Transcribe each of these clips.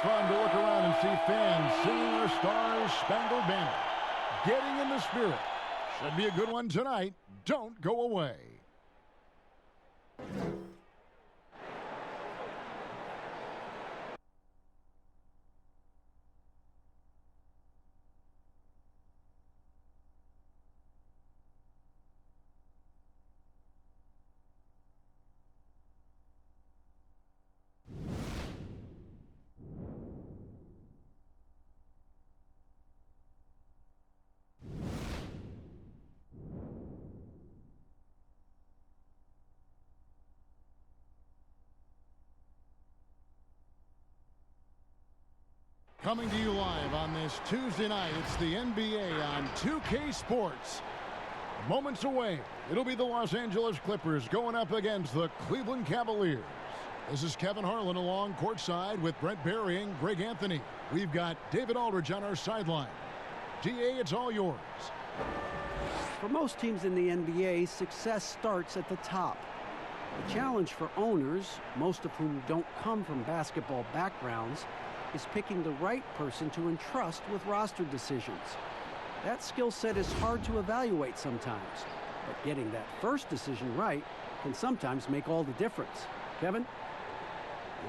fun to look around and see fans singing our Stars Spangled Banner. Getting in the spirit. Should be a good one tonight. Don't go away. Coming to you live on this Tuesday night, it's the NBA on 2K Sports. Moments away, it'll be the Los Angeles Clippers going up against the Cleveland Cavaliers. This is Kevin Harlan along courtside with Brent Berry and Greg Anthony. We've got David Aldridge on our sideline. DA, it's all yours. For most teams in the NBA, success starts at the top. The challenge for owners, most of whom don't come from basketball backgrounds, is picking the right person to entrust with roster decisions. That skill set is hard to evaluate sometimes, but getting that first decision right can sometimes make all the difference. Kevin?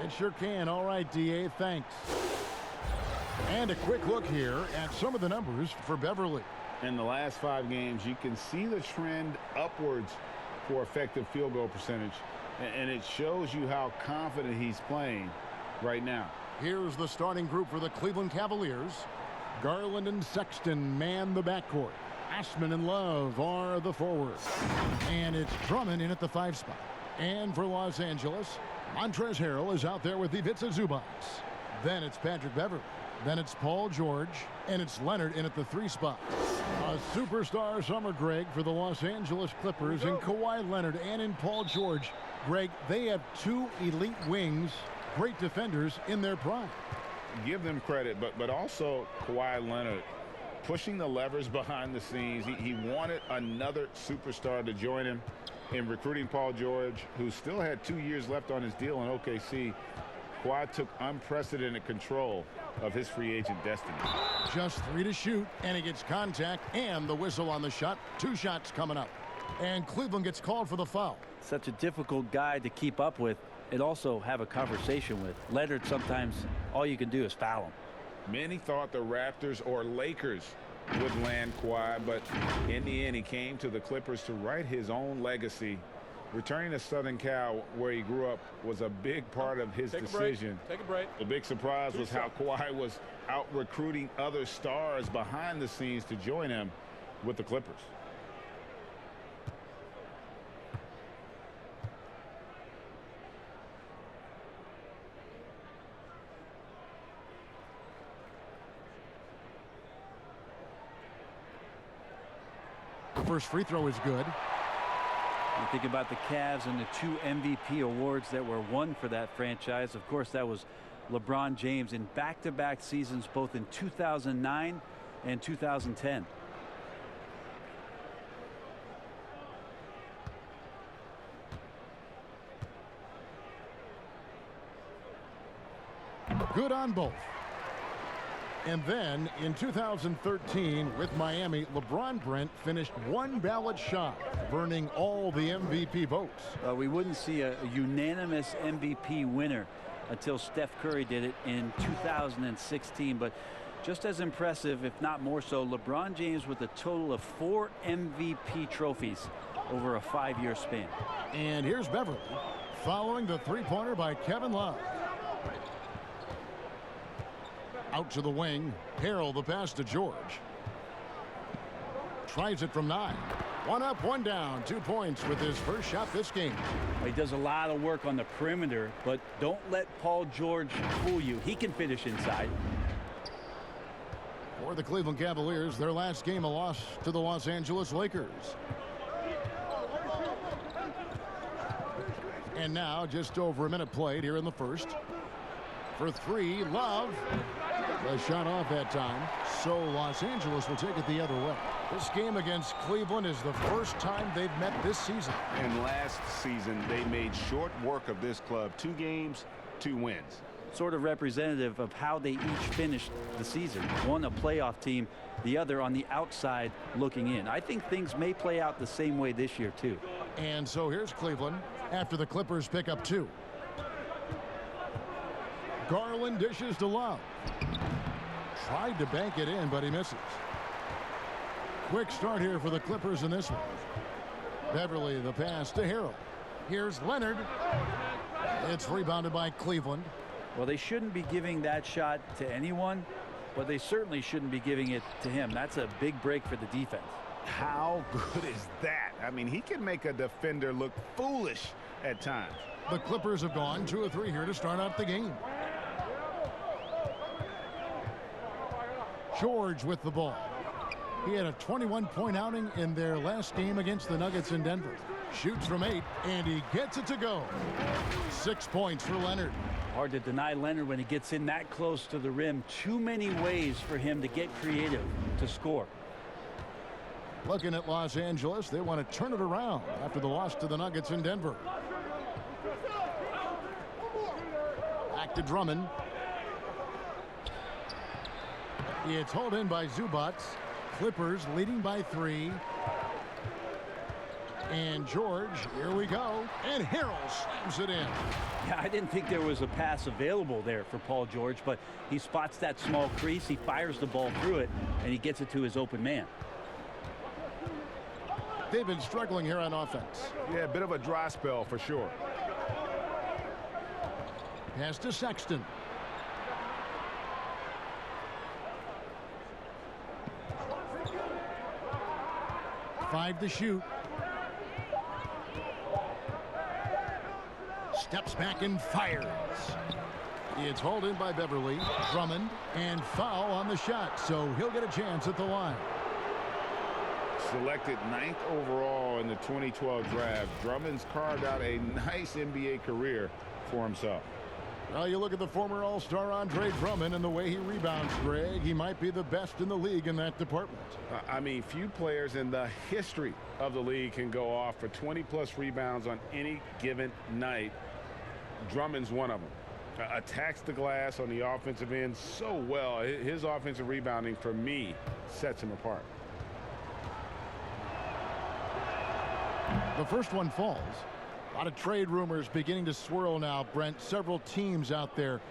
It sure can. All right, DA, thanks. And a quick look here at some of the numbers for Beverly. In the last 5 games, you can see the trend upwards for effective field goal percentage, and it shows you how confident he's playing right now. Here's the starting group for the Cleveland Cavaliers. Garland and Sexton man the backcourt. Ashman and Love are the forwards. And it's Drummond in at the 5 spot. And for Los Angeles, Montrezl Harrell is out there with Ivica Zubac. Then it's Patrick Beverley. Then it's Paul George. And it's Leonard in at the 3 spot. A superstar summer, Greg, for the Los Angeles Clippers in Kawhi Leonard and in Paul George. Greg, they have 2 elite wings. Great defenders in their prime. Give them credit, but also Kawhi Leonard pushing the levers behind the scenes. He wanted another superstar to join him in recruiting Paul George, who still had 2 years left on his deal in OKC. Kawhi took unprecedented control of his free agent destiny. Just 3 to shoot, and he gets contact and the whistle on the shot. 2 shots coming up. And Cleveland gets called for the foul. Such a difficult guy to keep up with and also have a conversation with. Leonard, sometimes all you can do is foul him. Many thought the Raptors or Lakers would land Kawhi, but in the end he came to the Clippers to write his own legacy. Returning to Southern Cal, where he grew up, was a big part of his decision. Take a break. The big surprise was how Kawhi was out recruiting other stars behind the scenes to join him with the Clippers. First free throw is good. You think about the Cavs and the 2 MVP awards that were won for that franchise. Of course, that was LeBron James in back-to-back seasons, both in 2009 and 2010. Good on both. And then in 2013 with Miami, LeBron Brent finished 1 ballot shy, burning all the MVP votes. We wouldn't see a unanimous MVP winner until Steph Curry did it in 2016. But just as impressive, if not more so, LeBron James with a total of 4 MVP trophies over a 5-year span. And here's Beverly following the 3-pointer by Kevin Love. Out to the wing. Harrell the pass to George. Tries it from 9. 1 up, 1 down. 2 points with his first shot this game. He does a lot of work on the perimeter, but don't let Paul George fool you. He can finish inside. For the Cleveland Cavaliers, their last game a loss to the Los Angeles Lakers. And now just over a minute played here in the first. For 3, Love. The shot off that time, so Los Angeles will take it the other way. This game against Cleveland is the first time they've met this season. And last season, they made short work of this club. 2 games, 2 wins. sort of representative of how they each finished the season. One a playoff team, the other on the outside looking in. I think things may play out the same way this year too. And so here's Cleveland after the Clippers pick up 2. Garland dishes to Love. Tried to bank it in, but he misses. Quick start here for the Clippers in this one. Beverly, the pass to Harrell. Here's Leonard. It's rebounded by Cleveland. Well, they shouldn't be giving that shot to anyone, but they certainly shouldn't be giving it to him. That's a big break for the defense. How good is that? I mean, he can make a defender look foolish at times. The Clippers have gone 2 of 3 here to start out the game. George with the ball. He had a 21-point outing in their last game against the Nuggets in Denver. Shoots from 8, and he gets it to go. 6 points for Leonard. Hard to deny Leonard when he gets in that close to the rim. Too many ways for him to get creative to score. Looking at Los Angeles, they want to turn it around after the loss to the Nuggets in Denver. Back to Drummond. It's hauled in by Zubac. Clippers leading by 3. And George, here we go. And Harrell slams it in. Yeah, I didn't think there was a pass available there for Paul George, but he spots that small crease, he fires the ball through it, and he gets it to his open man. They've been struggling here on offense. Yeah, a bit of a dry spell for sure. Pass to Sexton. Five to shoot. Steps back and fires. It's hauled in by Beverly. Drummond, and foul on the shot, so he'll get a chance at the line. Selected 9th overall in the 2012 draft, Drummond's carved out a nice NBA career for himself. Well, you look at the former All-Star Andre Drummond and the way he rebounds, Greg. He might be the best in the league in that department. I mean, few players in the history of the league can go off for 20-plus rebounds on any given night. Drummond's one of them. Attacks the glass on the offensive end so well. His offensive rebounding, for me, sets him apart. The first one falls. A lot of trade rumors beginning to swirl now, Brent. Several teams out there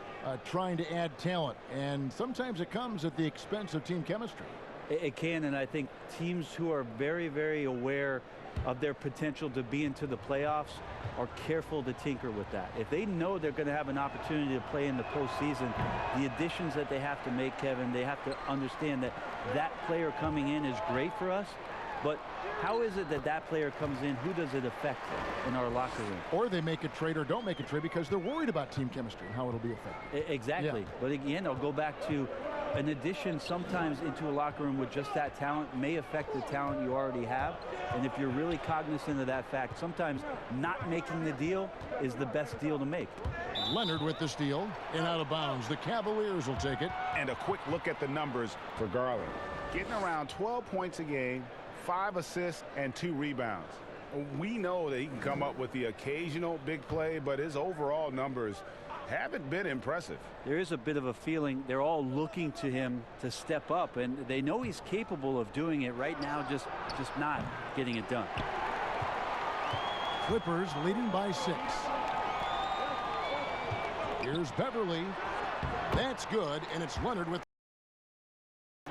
trying to add talent, and sometimes it comes at the expense of team chemistry. It can, and I think teams who are very, very aware of their potential to be into the playoffs are careful to tinker with that. If they know they're going to have an opportunity to play in the postseason, the additions that they have to make, Kevin, they have to understand that that player coming in is great for us, but how is it that that player comes in? Who does it affect in our locker room? Or they make a trade or don't make a trade because they're worried about team chemistry and how it'll be affected. Exactly. Yeah. But again, I'll go back to an addition sometimes into a locker room with just that talent may affect the talent you already have. And if you're really cognizant of that fact, sometimes not making the deal is the best deal to make. Leonard with the steal and out of bounds. The Cavaliers will take it. And a quick look at the numbers for Garland. Getting around 12 points a game, 5 assists, and 2 rebounds. We know that he can come up with the occasional big play, but his overall numbers haven't been impressive. There is a bit of a feeling they're all looking to him to step up, and they know he's capable of doing it right now, just not getting it done. Clippers leading by 6. Here's Beverly. That's good, and it's Leonard with.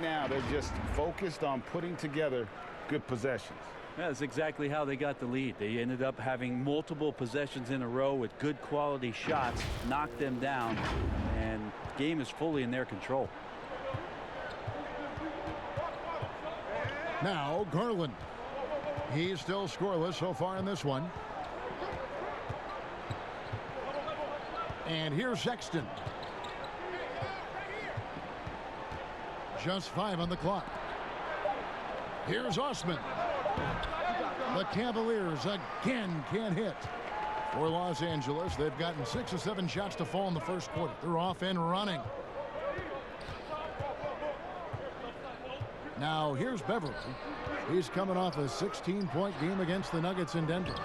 Now they're just focused on putting together good possessions. That's exactly how they got the lead. They ended up having multiple possessions in a row with good quality shots, knocked them down, and the game is fully in their control. Now Garland. He's still scoreless so far in this one. And here's Sexton. Just 5 on the clock. Here's Osman. The Cavaliers again can't hit. For Los Angeles, they've gotten 6 or 7 shots to fall in the first quarter. They're off and running. Now here's Beverly. He's coming off a 16-point game against the Nuggets in Denver.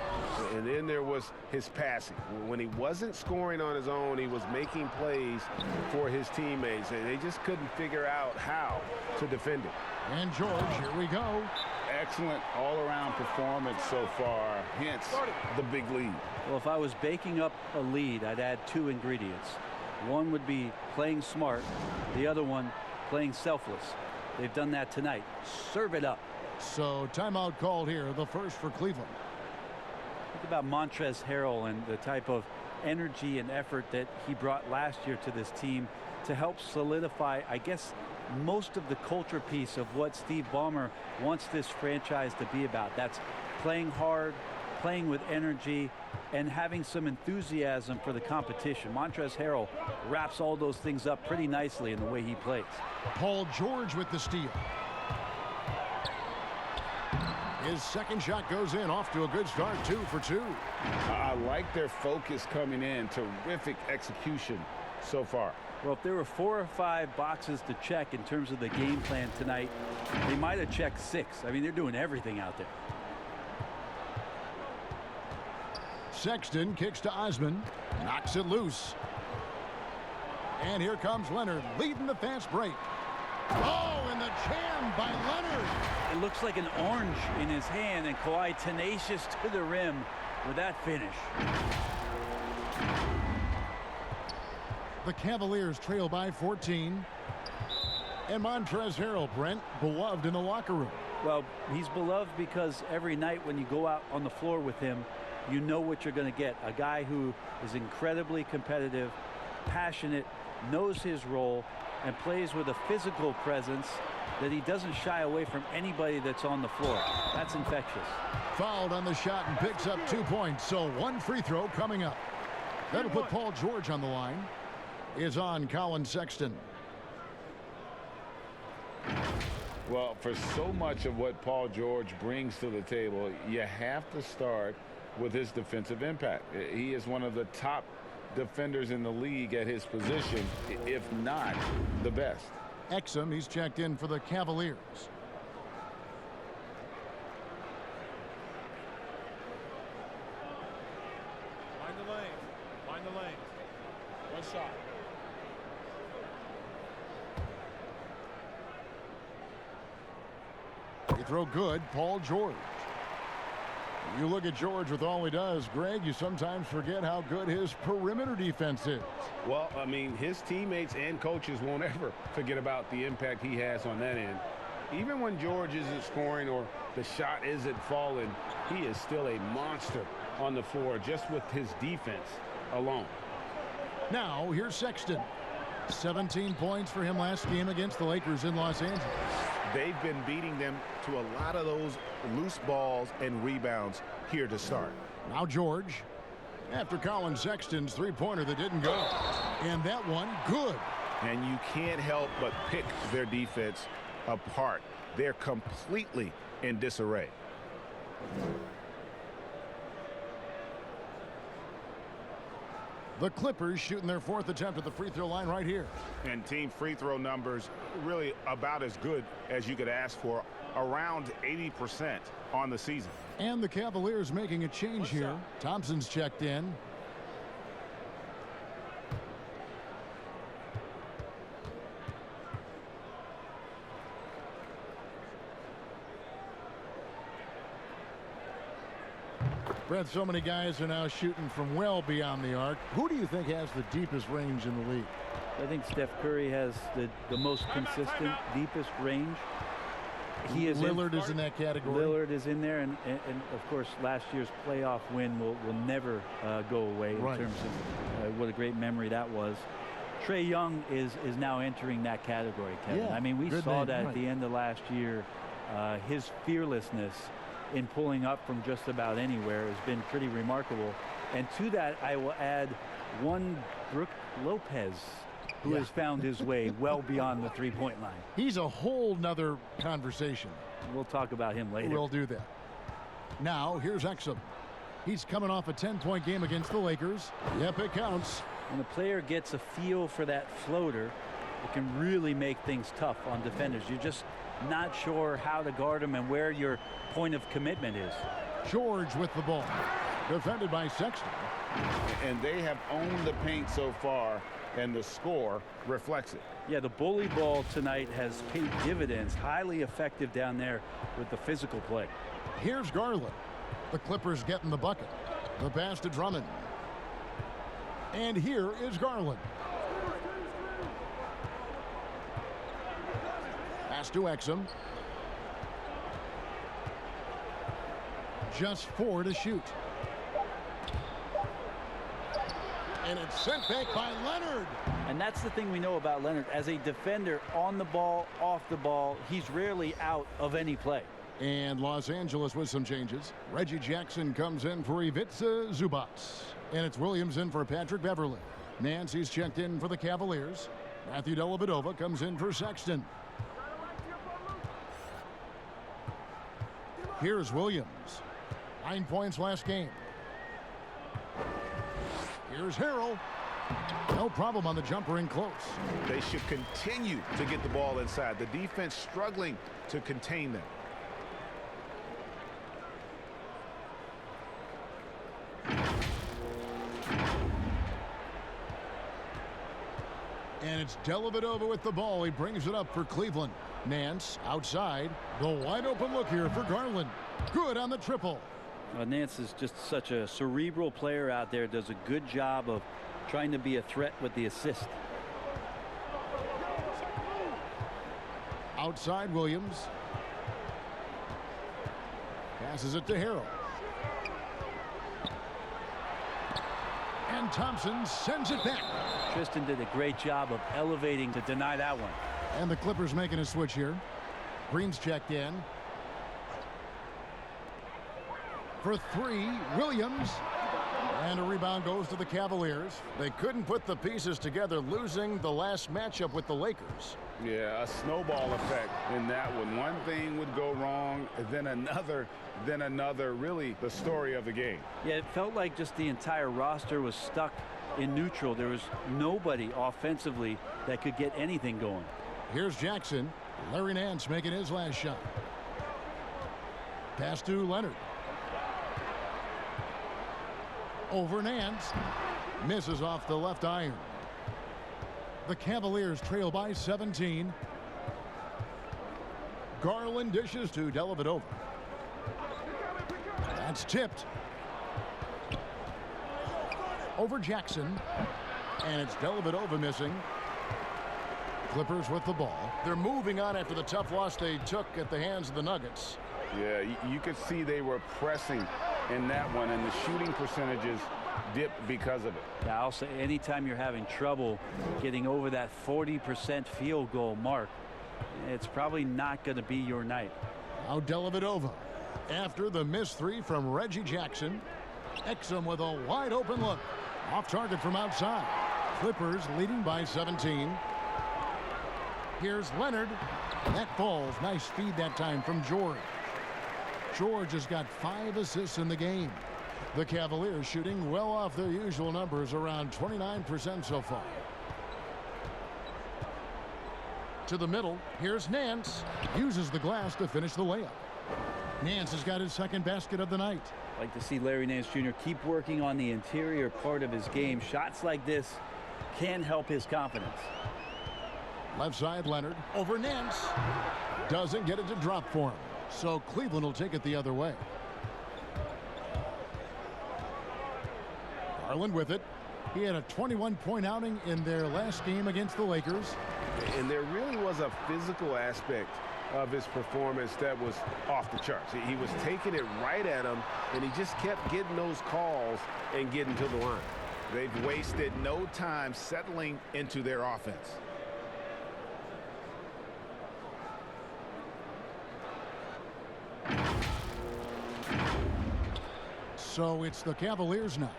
And then there was his passing. When he wasn't scoring on his own, he was making plays for his teammates. And they just couldn't figure out how to defend him. And George, here we go. Excellent all-around performance so far, hence the big lead. Well, if I was baking up a lead, I'd add 2 ingredients. One would be playing smart. The other one, playing selfless. They've done that tonight. Serve it up. So timeout called here, the first for Cleveland. Think about Montrezl Harrell and the type of energy and effort that he brought last year to this team to help solidify, I guess, most of the culture piece of what Steve Ballmer wants this franchise to be about. That's playing hard, playing with energy, and having some enthusiasm for the competition. Montrezl Harrell wraps all those things up pretty nicely in the way he plays. Paul George with the steal. His second shot goes in, off to a good start, 2 for 2. I like their focus coming in. Terrific execution so far. Well, if there were 4 or 5 boxes to check in terms of the game plan tonight, they might have checked 6. I mean, they're doing everything out there. Sexton kicks to Osman, knocks it loose. And here comes Leonard, leading the fast break. Oh, and the jam by Leonard. It looks like an orange in his hand, and Kawhi tenacious to the rim with that finish. The Cavaliers trail by 14. And Montrezl Harrell, Brent, beloved in the locker room. Well, he's beloved because every night when you go out on the floor with him, you know what you're going to get. A guy who is incredibly competitive, passionate, knows his role, and plays with a physical presence that he doesn't shy away from anybody that's on the floor. That's infectious. Fouled on the shot and picks up 2 points. So 1 free throw coming up. That'll put Paul George on the line. Is on Colin Sexton. Well, for so much of what Paul George brings to the table, you have to start with his defensive impact. He is one of the top defenders in the league at his position, if not the best. Exum, he's checked in for the Cavaliers. Find the lane. Find the lane. One shot. You throw good, Paul George. You look at George with all he does, Greg, you sometimes forget how good his perimeter defense is. Well, I mean, his teammates and coaches won't ever forget about the impact he has on that end. Even when George isn't scoring or the shot isn't falling, he is still a monster on the floor just with his defense alone. Now, here's Sexton. 17 points for him last game against the Lakers in Los Angeles. They've been beating them to a lot of those loose balls and rebounds here to start. Now George, after Colin Sexton's three-pointer that didn't go. And that one, good. And you can't help but pick their defense apart. They're completely in disarray. The Clippers shooting their 4th attempt at the free throw line right here. And team free throw numbers really about as good as you could ask for, around 80% on the season. And the Cavaliers making a change here. Thompson's checked in. Brett, so many guys are now shooting from well beyond the arc. Who do you think has the deepest range in the league? I think Steph Curry has the most consistent, deepest range. He is Lillard is in that category. Lillard is in there, and of course last year's playoff win will never go away in terms of what a great memory that was. Trae Young is now entering that category, Kevin. Yeah, I mean, we saw that at the end of last year. His fearlessness in pulling up from just about anywhere has been pretty remarkable. And to that, I will add one Brook Lopez, who has found his way well beyond the three-point line. He's a whole nother conversation. We'll talk about him later. We'll do that. Now, here's Exum. He's coming off a 10-point game against the Lakers. Yep, it counts. When a player gets a feel for that floater, it can really make things tough on defenders. You're just not sure how to guard him and where your point of commitment is. George with the ball. defended by Sexton. And they have owned the paint so far, and the score reflects it. Yeah, the bully ball tonight has paid dividends. Highly effective down there with the physical play. Here's Garland. The Clippers getting the bucket. The pass to Drummond. And here is Garland. Pass to Exum. Just 4 to shoot. And it's sent back by Leonard. And that's the thing we know about Leonard. As a defender, on the ball, off the ball, he's rarely out of any play. And Los Angeles with some changes. Reggie Jackson comes in for Ivica Zubac. And it's Williams in for Patrick Beverly. Nancy's checked in for the Cavaliers. Matthew Dellavedova comes in for Sexton. Here's Williams. 9 points last game. Here's Harrell. No problem on the jumper in close. They should continue to get the ball inside. The defense struggling to contain them. And it's Dellavedova with the ball. He brings it up for Cleveland. Nance outside. The wide open look here for Garland. Good on the triple. Nance is just such a cerebral player out there. Does a good job of trying to be a threat with the assist. Outside Williams. Passes it to Harrell. And Thompson sends it back. Tristan did a great job of elevating to deny that one. And the Clippers making a switch here. Green's checked in. For 3, Williams. And a rebound goes to the Cavaliers. They couldn't put the pieces together, losing the last matchup with the Lakers. Yeah, a snowball effect in that one. One thing would go wrong, then another, then another. Really the story of the game. Yeah, it felt like just the entire roster was stuck in neutral. There was nobody offensively that could get anything going. Here's Jackson. Larry Nance making his last shot. Pass to Leonard. Over Nance. Misses off the left iron. The Cavaliers trail by 17. Garland dishes to Dellavedova. That's tipped. Over Jackson. And it's Dellavedova missing. Clippers with the ball. They're moving on after the tough loss they took at the hands of the Nuggets. Yeah, you could see they were pressing in that one, and the shooting percentages dipped because of it. Yeah, I'll say anytime you're having trouble getting over that 40% field goal mark, it's probably not going to be your night. Now Dellavedova. After the missed 3 from Reggie Jackson. Exum with a wide open look. Off target from outside. Clippers leading by 17. Here's Leonard. That falls. Nice feed that time from George. George has got 5 assists in the game. The Cavaliers shooting well off their usual numbers, around 29% so far. To the middle. Here's Nance. Uses the glass to finish the layup. Nance has got his second basket of the night. Like to see Larry Nance Jr. keep working on the interior part of his game. Shots like this can help his confidence. Left side Leonard. Over Nance. Doesn't get it to drop for him. So Cleveland will take it the other way. Garland with it. He had a 21-point outing in their last game against the Lakers. And there really was a physical aspect of his performance that was off the charts. He was taking it right at him, and he just kept getting those calls and getting to the line. They've wasted no time settling into their offense. So it's the Cavaliers now,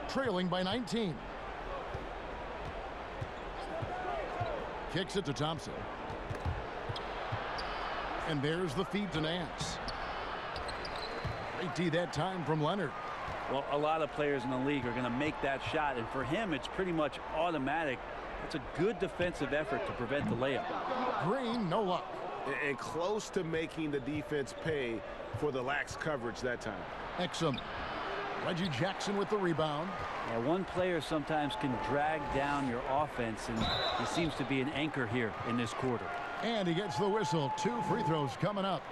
trailing by 19. Kicks it to Thompson. And there's the feed to Nance. Great D that time from Leonard. Well, a lot of players in the league are going to make that shot, and for him, it's pretty much automatic. It's a good defensive effort to prevent the layup. Green, no luck. And close to making the defense pay for the lax coverage that time. Exum. Reggie Jackson with the rebound. Yeah, one player sometimes can drag down your offense, and he seems to be an anchor here in this quarter. And he gets the whistle. 2 free throws coming up.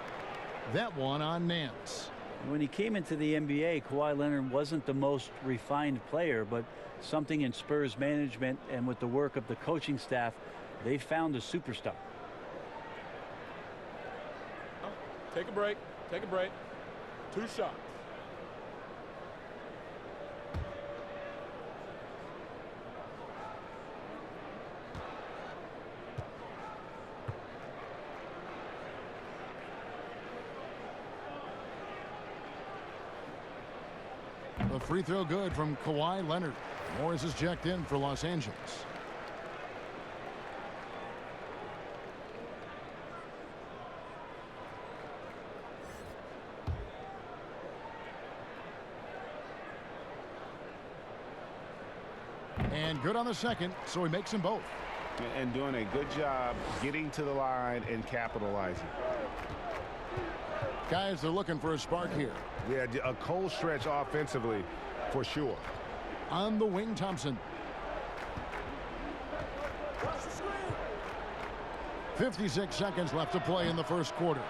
That one on Nance. When he came into the NBA, Kawhi Leonard wasn't the most refined player, but something in Spurs management and with the work of the coaching staff, they found a superstar. Take a break. Take a break. 2 shots. The free throw good from Kawhi Leonard. Morris is checked in for Los Angeles. And good on the second, so he makes them both. And doing a good job getting to the line and capitalizing. Guys, they're looking for a spark here. Yeah, a cold stretch offensively for sure. On the wing, Thompson. 56 seconds left to play in the first quarter.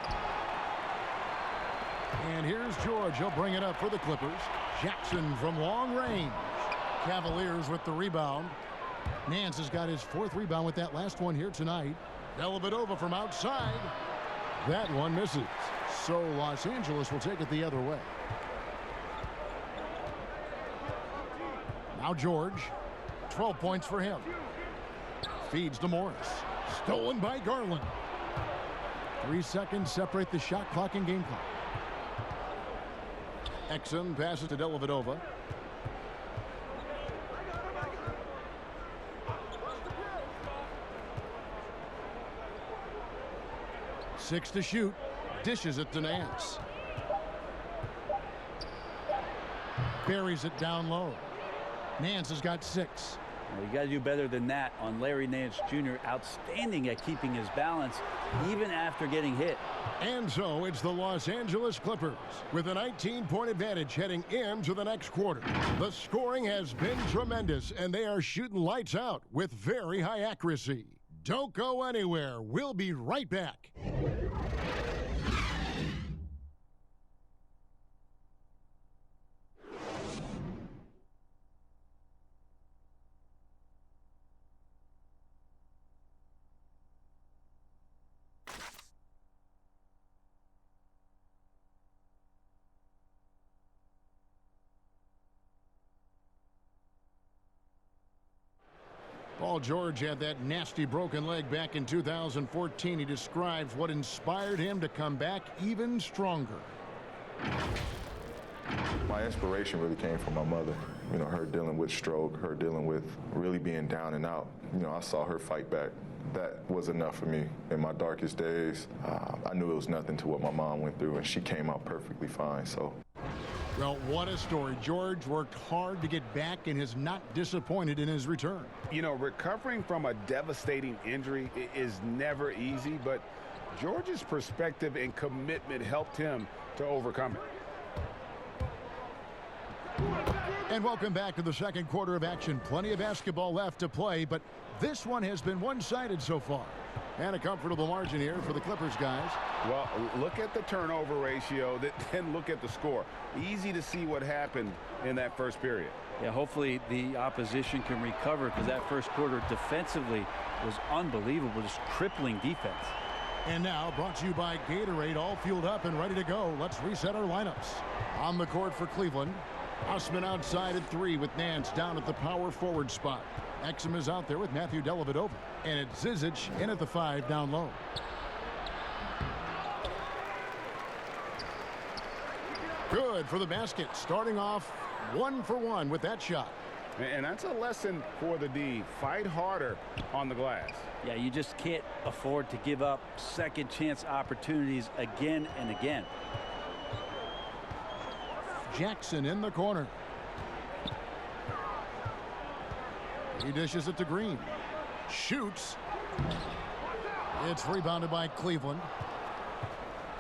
And here's George. He'll bring it up for the Clippers. Jackson from long range. Cavaliers with the rebound. Nance has got his 4th rebound with that last one here tonight. Dellavedova from outside. That one misses. So Los Angeles will take it the other way. Now George. 12 points for him. Feeds to Morris. Stolen by Garland. 3 seconds separate the shot clock and game clock. Exum passes to Dellavedova. Six to shoot. Dishes it to Nance. Buries it down low. Nance has got 6. Well, you got to do better than that on Larry Nance Jr. Outstanding at keeping his balance even after getting hit. And so it's the Los Angeles Clippers with a 19-point advantage heading into the next quarter. The scoring has been tremendous, and they are shooting lights out with very high accuracy. Don't go anywhere. We'll be right back. Paul George had that nasty broken leg back in 2014. He describes what inspired him to come back even stronger. My inspiration really came from my mother. You know, her dealing with stroke, her dealing with really being down and out. You know, I saw her fight back. That was enough for me. In my darkest days, I knew it was nothing to what my mom went through, and she came out perfectly fine. So. Well, what a story. George worked hard to get back and is not disappointed in his return. You know, recovering from a devastating injury is never easy, but George's perspective and commitment helped him to overcome it. And welcome back to the second quarter of action. Plenty of basketball left to play, but this one has been one-sided so far. And a comfortable margin here for the Clippers, guys. Well, look at the turnover ratio, then look at the score. Easy to see what happened in that first period. Yeah, hopefully the opposition can recover, because that first quarter defensively was unbelievable, just crippling defense. And now brought to you by Gatorade, all fueled up and ready to go. Let's reset our lineups. On the court for Cleveland, Osman outside at 3 with Nance down at the power forward spot. Exum is out there with Matthew Dellavedova. And it's Zizic in at the 5 down low. Good for the basket. Starting off 1 for 1 with that shot. And that's a lesson for the D. Fight harder on the glass. Yeah, you just can't afford to give up second chance opportunities again and again. Jackson in the corner. He dishes it to Green. Shoots. It's rebounded by Cleveland.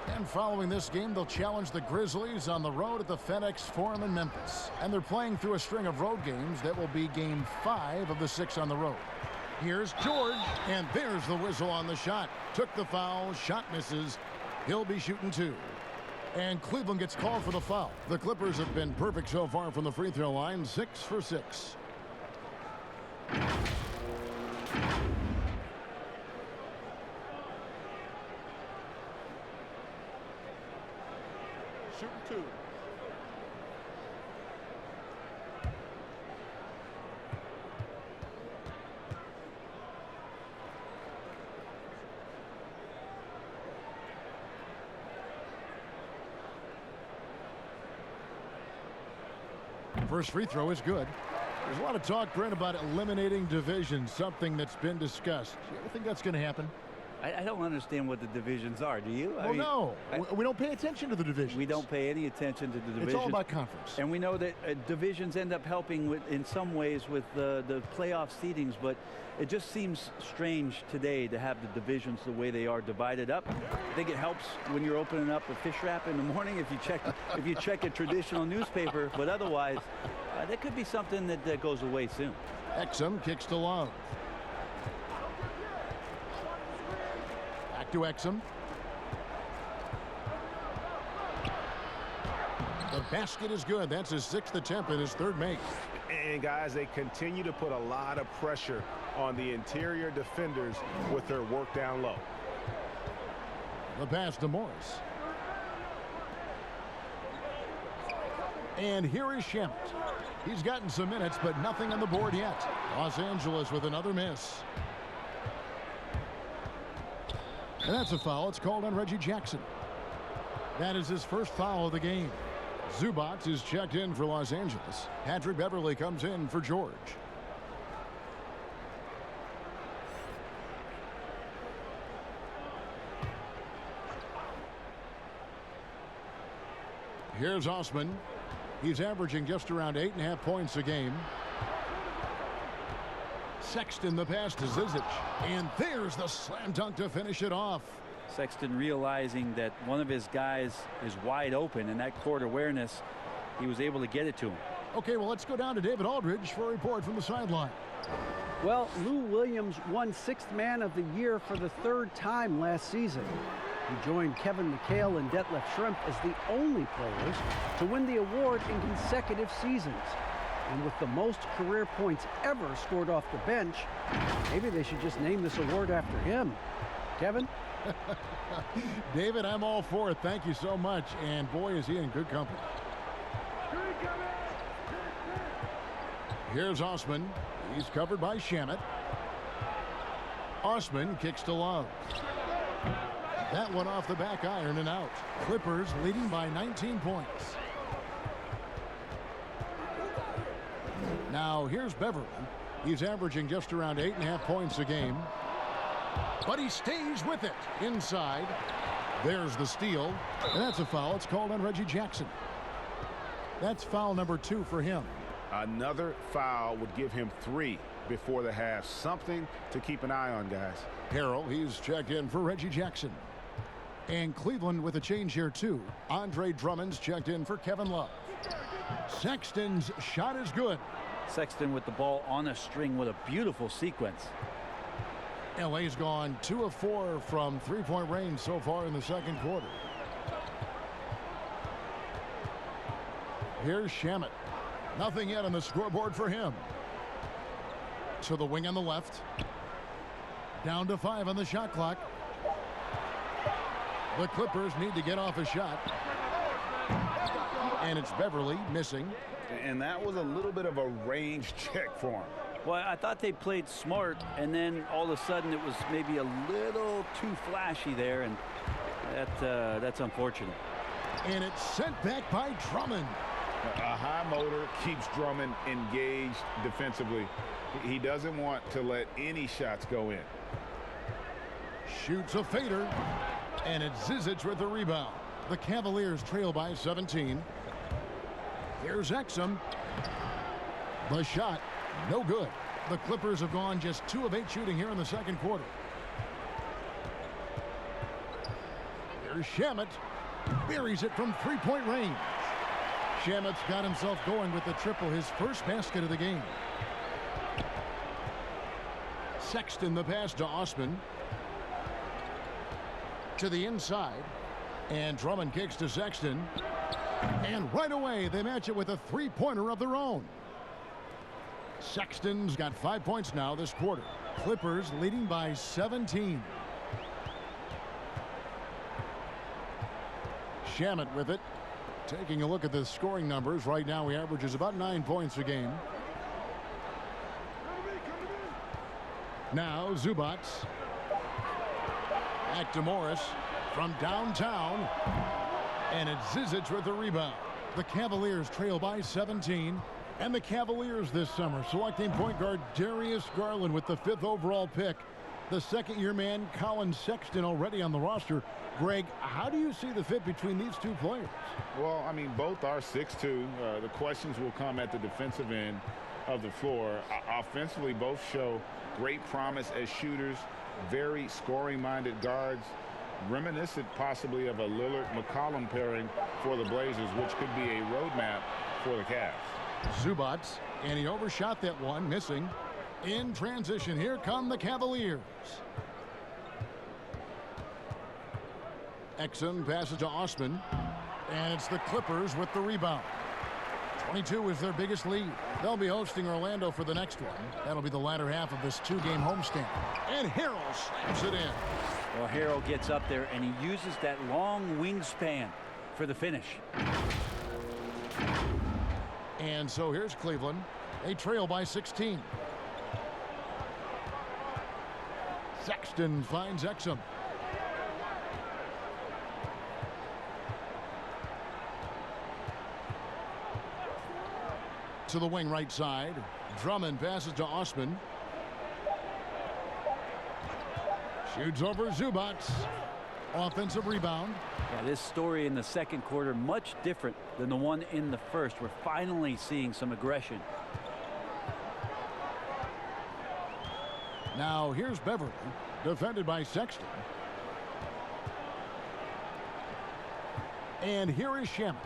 And following this game, they'll challenge the Grizzlies on the road at the FedEx Forum in Memphis. And they're playing through a string of road games that will be game 5 of the 6 on the road. Here's George, and there's the whistle on the shot. Took the foul, shot misses. He'll be shooting 2. And Cleveland gets called for the foul. The Clippers have been perfect so far from the free throw line, 6 for 6. Shooting 2. First free throw is good. There's a lot of talk, Brent, about eliminating divisions, something that's been discussed. Do you ever think that's going to happen? I don't understand what the divisions are. Do you? Well, no. We don't pay attention to the divisions. We don't pay any attention to the divisions. It's all about conference. And we know that divisions end up helping in some ways with the playoff seedings, but it just seems strange today to have the divisions the way they are divided up. I think it helps when you're opening up a fish wrap in the morning if you check a traditional newspaper, but otherwise, that could be something that goes away soon. Exum kicks to Love. To Exum. The basket is good. That's his 6th attempt and his 3rd make. And guys, they continue to put a lot of pressure on the interior defenders with their work down low. The pass to Morris. And here is Shamet. He's gotten some minutes, but nothing on the board yet. Los Angeles with another miss. And that's a foul. It's called on Reggie Jackson. That is his first foul of the game. Zubac is checked in for Los Angeles. Patrick Beverly comes in for George. Here's Osman. He's averaging just around 8.5 points a game. Sexton the pass to Zizic. And there's the slam dunk to finish it off. Sexton realizing that one of his guys is wide open, and that court awareness, he was able to get it to him. Okay, well, let's go down to David Aldridge for a report from the sideline. Well, Lou Williams won 6th Man of the Year for the 3rd time last season. He joined Kevin McHale and Detlef Schrempf as the only players to win the award in consecutive seasons. And with the most career points ever scored off the bench, maybe they should just name this award after him. Kevin? David, I'm all for it. Thank you so much. And boy, is he in good company. Here's Osman. He's covered by Shamet. Osman kicks to Love. That one off the back iron and out. Clippers leading by 19 points. Now here's Beverly. He's averaging just around 8.5 points a game. But he stays with it inside. There's the steal. And that's a foul. It's called on Reggie Jackson. That's foul number 2 for him. Another foul would give him 3 before the half. Something to keep an eye on, guys. Harrell, he's checked in for Reggie Jackson. And Cleveland with a change here, too. Andre Drummond's checked in for Kevin Love. Sexton's shot is good. Sexton with the ball on a string with a beautiful sequence. LA's gone 2 of 4 from three-point range so far in the second quarter. Here's Shamet. Nothing yet on the scoreboard for him. To the wing on the left. Down to 5 on the shot clock. The Clippers need to get off a shot. And it's Beverly missing. And that was a little bit of a range check for him. Well, I thought they played smart, and then all of a sudden it was maybe a little too flashy there, and that's unfortunate. And it's sent back by Drummond. A high motor keeps Drummond engaged defensively. He doesn't want to let any shots go in. Shoots a fader. And it's Zizic with the rebound. The Cavaliers trail by 17. Here's Exum. The shot, no good. The Clippers have gone just 2 of 8 shooting here in the second quarter. Here's Shamet. Buries it from three-point range. Shamet's got himself going with the triple, his first basket of the game. Sexton the pass to Osman. To the inside. And Drummond kicks to Sexton. And right away, they match it with a three-pointer of their own. Sexton's got 5 points now this quarter. Clippers leading by 17. Shamet with it. Taking a look at the scoring numbers. Right now, he averages about 9 points a game. Now, Zubac. Back to Morris from downtown. And it's Zizic with the rebound. The Cavaliers trail by 17. And the Cavaliers this summer selecting point guard Darius Garland with the 5th overall pick. The second-year man, Colin Sexton, already on the roster. Greg, how do you see the fit between these two players? Well, I mean, both are 6'2". The questions will come at the defensive end of the floor. Offensively, both show great promise as shooters, very scoring-minded guards, reminiscent possibly of a Lillard-McCollum pairing for the Blazers, which could be a roadmap for the Cavs. Zubac, and he overshot that one, missing. In transition, here come the Cavaliers. Exum passes to Osman, and it's the Clippers with the rebound. 22 is their biggest lead. They'll be hosting Orlando for the next one. That'll be the latter half of this two-game homestand. And Harrell slams it in. Well, Harrell gets up there, and he uses that long wingspan for the finish. And so here's Cleveland. They trail by 16. Sexton finds Exum. To the wing right side. Drummond passes to Osman. Shoots over Zubac. Offensive rebound. Yeah, this story in the second quarter much different than the one in the first. We're finally seeing some aggression. Now here's Beverly, defended by Sexton. And here is Shamet.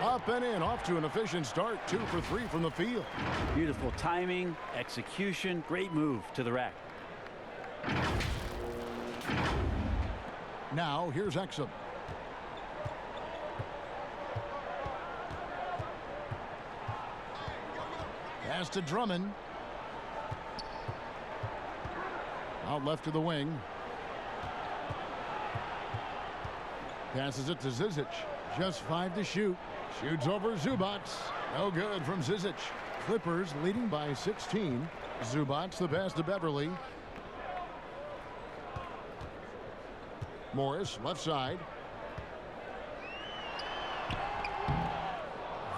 Up and in, off to an efficient start. 2 for 3 from the field. Beautiful timing, execution, great move to the rack. Now here's Exum. Pass to Drummond. Out left to the wing. Passes it to Zizic. Just 5 to shoot. Shoots over Zubac. No good from Zizic. Clippers leading by 16. Zubac the pass to Beverly. Morris left side.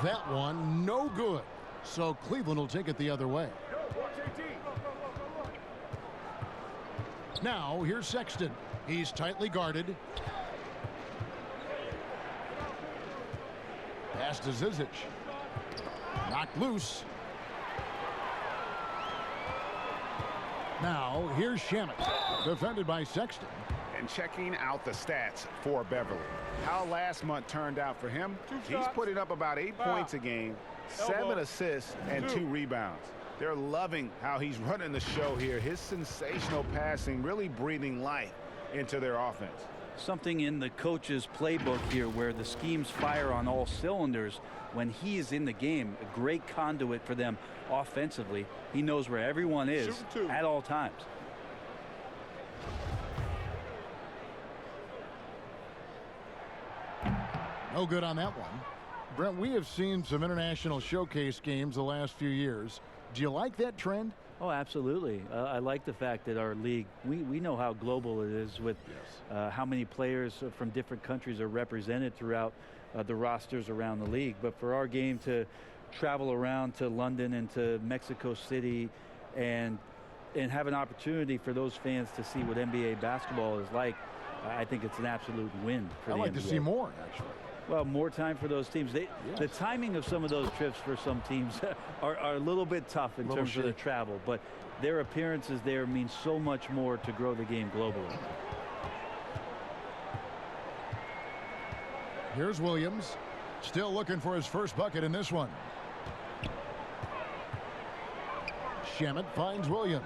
That one no good. So Cleveland will take it the other way. Now here's Sexton. He's tightly guarded. Pass to Zizic. Knocked loose. Now here's Shamet, defended by Sexton. And checking out the stats for Beverly. How last month turned out for him. He's putting up about 8 points a game, 7 assists, and 2 rebounds. They're loving how he's running the show here. His sensational passing really breathing life into their offense. Something in the coach's playbook here where the schemes fire on all cylinders when he is in the game. A great conduit for them offensively. He knows where everyone is at all times. No good on that one. Brent, we have seen some international showcase games the last few years. Do you like that trend? Oh, absolutely. I like the fact that our league, we know how global it is with how many players from different countries are represented throughout the rosters around the league. But for our game to travel around to London and to Mexico City and have an opportunity for those fans to see what NBA basketball is like, I think it's an absolute win for the NBA. I'd like to see more, actually. Well, more time for those teams. The timing of some of those trips for some teams are a little bit tough in terms of the travel, but their appearances there mean so much more to grow the game globally. Here's Williams, still looking for his first bucket in this one. Shamet finds Williams.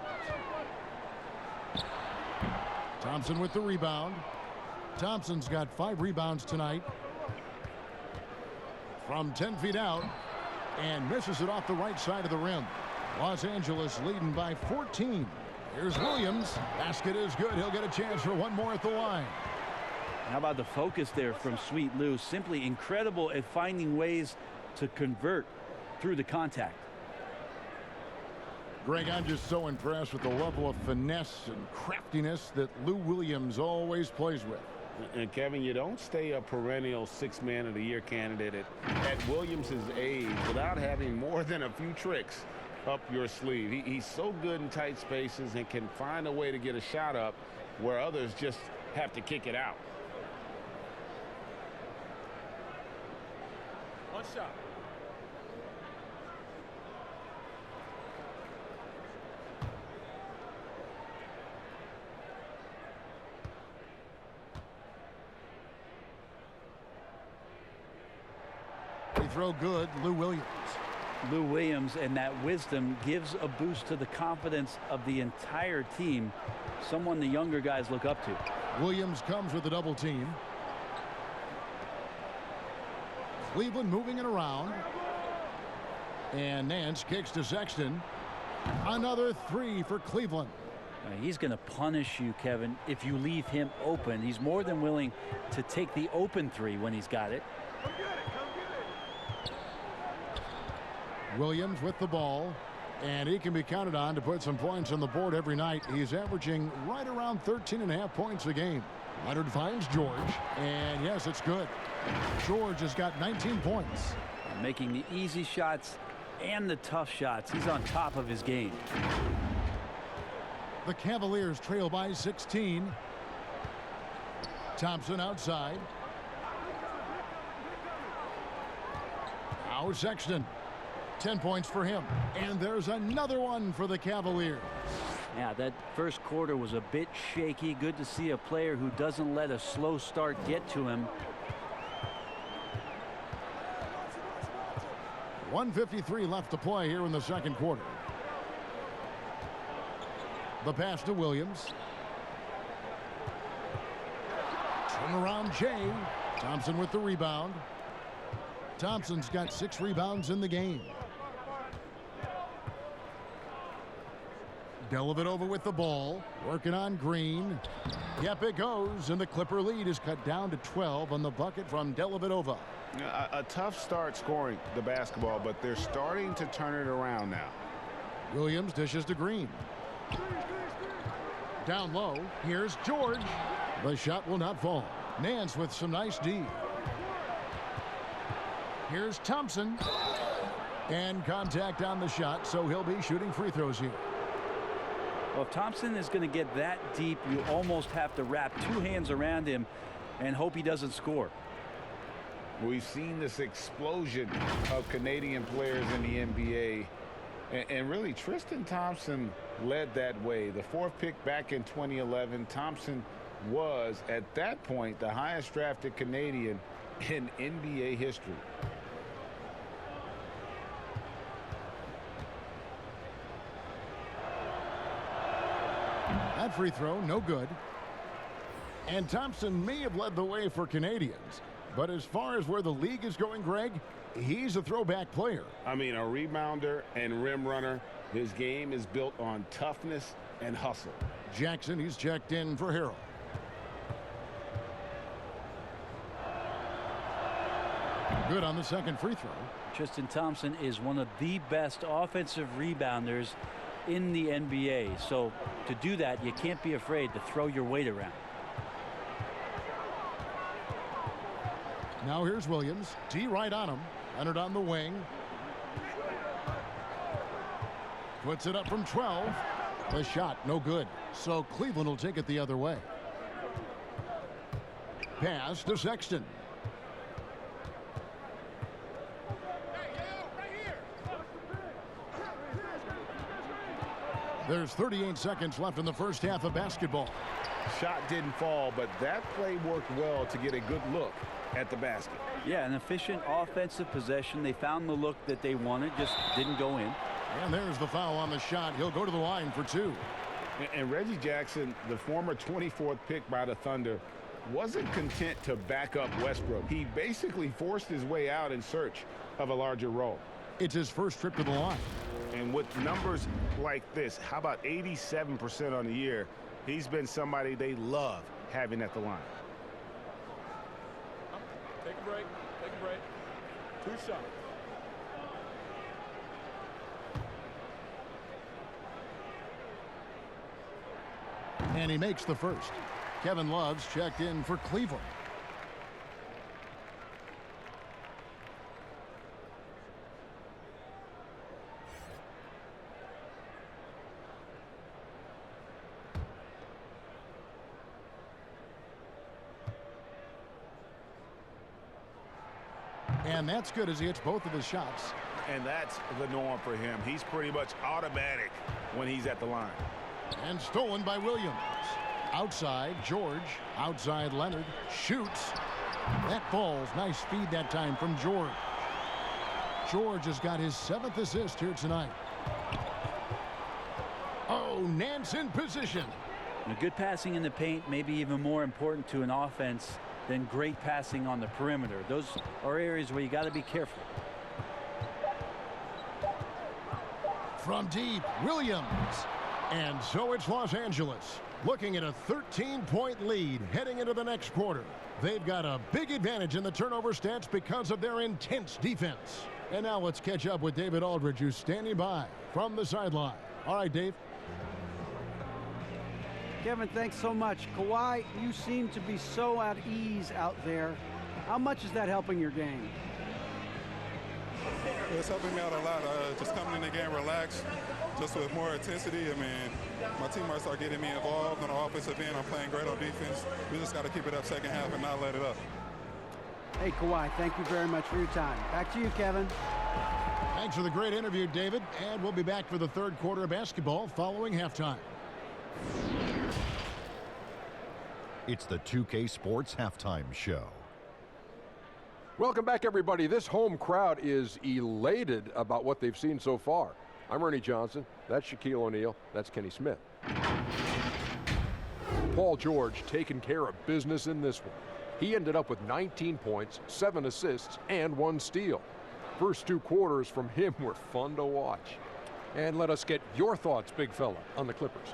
Thompson with the rebound. Thompson's got 5 rebounds tonight. From 10 feet out, and misses it off the right side of the rim. Los Angeles leading by 14. Here's Williams. Basket is good. He'll get a chance for one more at the line. How about the focus there from Sweet Lou? Simply incredible at finding ways to convert through the contact. Greg, I'm just so impressed with the level of finesse and craftiness that Lou Williams always plays with. And Kevin, you don't stay a perennial 6th Man of the Year candidate at Williams' age without having more than a few tricks up your sleeve. He's so good in tight spaces and can find a way to get a shot up where others just have to kick it out. One shot. Free throw good, Lou Williams. Lou Williams and that wisdom gives a boost to the confidence of the entire team. Someone the younger guys look up to. Williams comes with a double team. Cleveland moving it around. And Nance kicks to Sexton. Another 3 for Cleveland. He's going to punish you, Kevin, if you leave him open. He's more than willing to take the open 3 when he's got it. Williams with the ball, and he can be counted on to put some points on the board every night. He's averaging right around 13.5 points a game. Leonard finds George, and yes, it's good. George has got 19 points. Making the easy shots and the tough shots. He's on top of his game. The Cavaliers trail by 16. Thompson outside. Now Sexton. 10 points for him. And there's another one for the Cavaliers. Yeah, that first quarter was a bit shaky. Good to see a player who doesn't let a slow start get to him. 1:53 left to play here in the second quarter. The pass to Williams. Turn around Jay. Thompson with the rebound. Thompson's got 6 rebounds in the game. Dellavedova with the ball, working on Green. Yep, it goes, and the Clipper lead is cut down to 12 on the bucket from Dellavedova. A tough start scoring the basketball, but they're starting to turn it around now. Williams dishes to Green. Down low, here's George. The shot will not fall. Nance with some nice D. Here's Thompson. And contact on the shot, so he'll be shooting free throws here. Well, if Thompson is going to get that deep, you almost have to wrap 2 hands around him and hope he doesn't score. We've seen this explosion of Canadian players in the NBA. And really, Tristan Thompson led that way. The 4th pick back in 2011, Thompson was, at that point, the highest drafted Canadian in NBA history. That free throw, no good. And Thompson may have led the way for Canadians. But as far as where the league is going, Greg, he's a throwback player. I mean, a rebounder and rim runner. His game is built on toughness and hustle. Jackson, he's checked in for Harrell. Good on the second free throw. Tristan Thompson is one of the best offensive rebounders in the NBA. So to do that, you can't be afraid to throw your weight around. Now here's Williams. D right on him. Leonard on the wing. Puts it up from 12. The shot, no good. So Cleveland will take it the other way. Pass to Sexton. There's 38 seconds left in the first half of basketball. Shot didn't fall, but that play worked well to get a good look at the basket. Yeah, an efficient offensive possession. They found the look that they wanted, just didn't go in. And there's the foul on the shot. He'll go to the line for 2. And Reggie Jackson, the former 24th pick by the Thunder, wasn't content to back up Westbrook. He basically forced his way out in search of a larger role. It's his first trip to the line. And with numbers like this, how about 87% on the year? He's been somebody they love having at the line. Take a break. Take a break. 2 shots. And he makes the first. Kevin Love's checked in for Cleveland. And that's good as he hits both of his shots. And that's the norm for him. He's pretty much automatic when he's at the line. And stolen by Williams. Outside, George. Outside, Leonard. Shoots. That falls. Nice feed that time from George. George has got his 7th assist here tonight. Oh, Nance in position. And good passing in the paint may be even more important to an offense than great passing on the perimeter. Those are areas where you got to be careful. From deep, Williams. And so it's Los Angeles looking at a 13-point lead heading into the next quarter. They've got a big advantage in the turnover stats because of their intense defense. And now let's catch up with David Aldridge, who's standing by from the sideline. All right, Dave. Kevin, thanks so much. Kawhi, you seem to be so at ease out there. How much is that helping your game? It's helping me out a lot. Just coming in the game relaxed, just with more intensity. I mean, my teammates are getting me involved on the offensive end. I'm playing great on defense. We just got to keep it up second half and not let it up. Hey, Kawhi, thank you very much for your time. Back to you, Kevin. Thanks for the great interview, David. And we'll be back for the third quarter of basketball following halftime. It's the 2K Sports Halftime Show. Welcome back, everybody. This home crowd is elated about what they've seen so far. I'm Ernie Johnson. That's Shaquille O'Neal. That's Kenny Smith. Paul George taking care of business in this one. He ended up with 19 points, 7 assists, and 1 steal. First 2 quarters from him were fun to watch. And let us get your thoughts, big fella, on the Clippers.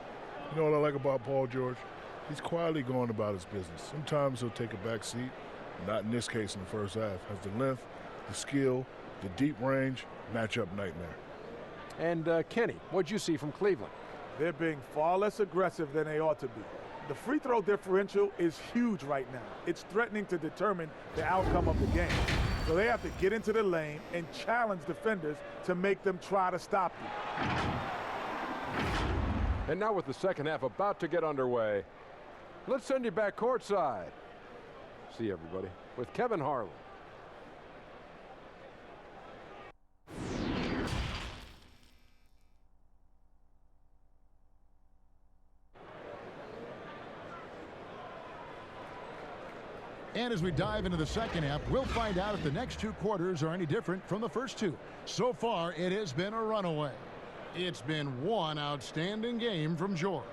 You know what I like about Paul George? He's quietly going about his business. Sometimes he'll take a back seat. Not in this case in the first half. Has the length, the skill, the deep range, matchup nightmare. And Kenny, what'd you see from Cleveland? They're being far less aggressive than they ought to be. The free throw differential is huge right now. It's threatening to determine the outcome of the game. So they have to get into the lane and challenge defenders to make them try to stop you. And now with the second half about to get underway, let's send you back courtside. See everybody with Kevin Harlan. And as we dive into the second half, we'll find out if the next 2 quarters are any different from the first 2. So far, it has been a runaway. It's been one outstanding game from George.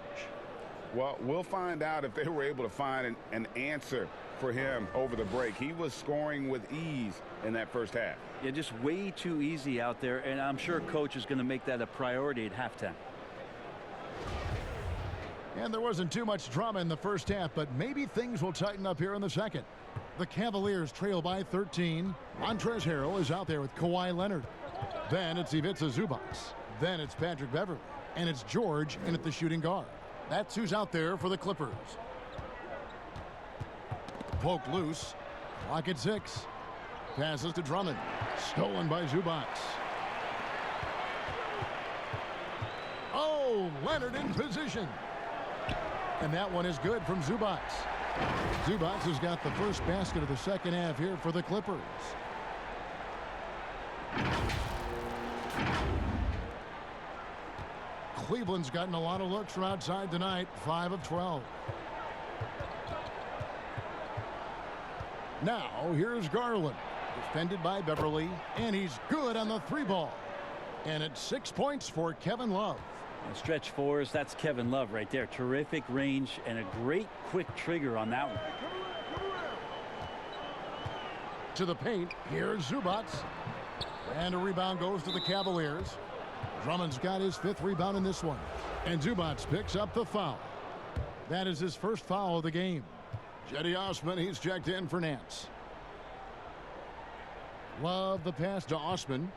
Well, we'll find out if they were able to find an answer for him over the break. He was scoring with ease in that first half. Yeah, just way too easy out there, and I'm sure coach is going to make that a priority at halftime. And there wasn't too much drama in the first half, but maybe things will tighten up here in the second. The Cavaliers trail by 13. Montrezl Harrell is out there with Kawhi Leonard. Then it's Ivica Zubac. Then it's Patrick Beverley. And it's George in at the shooting guard. That's who's out there for the Clippers. Poked loose. Clock at 6. Passes to Drummond. Stolen by Zubac. Oh, Leonard in position. And that one is good from Zubac. Zubac has got the first basket of the second half here for the Clippers. Cleveland's gotten a lot of looks from outside tonight, 5 of 12. Now, here's Garland, defended by Beverly, and he's good on the 3-ball. And it's 6 points for Kevin Love. And stretch fours, that's Kevin Love right there. Terrific range and a great quick trigger on that one. To the paint, here's Zubac. And a rebound goes to the Cavaliers. Drummond's got his 5th rebound in this one. And Zubac picks up the foul. That is his first foul of the game. Cedi Osman, he's checked in for Nance. Love the pass to Osman.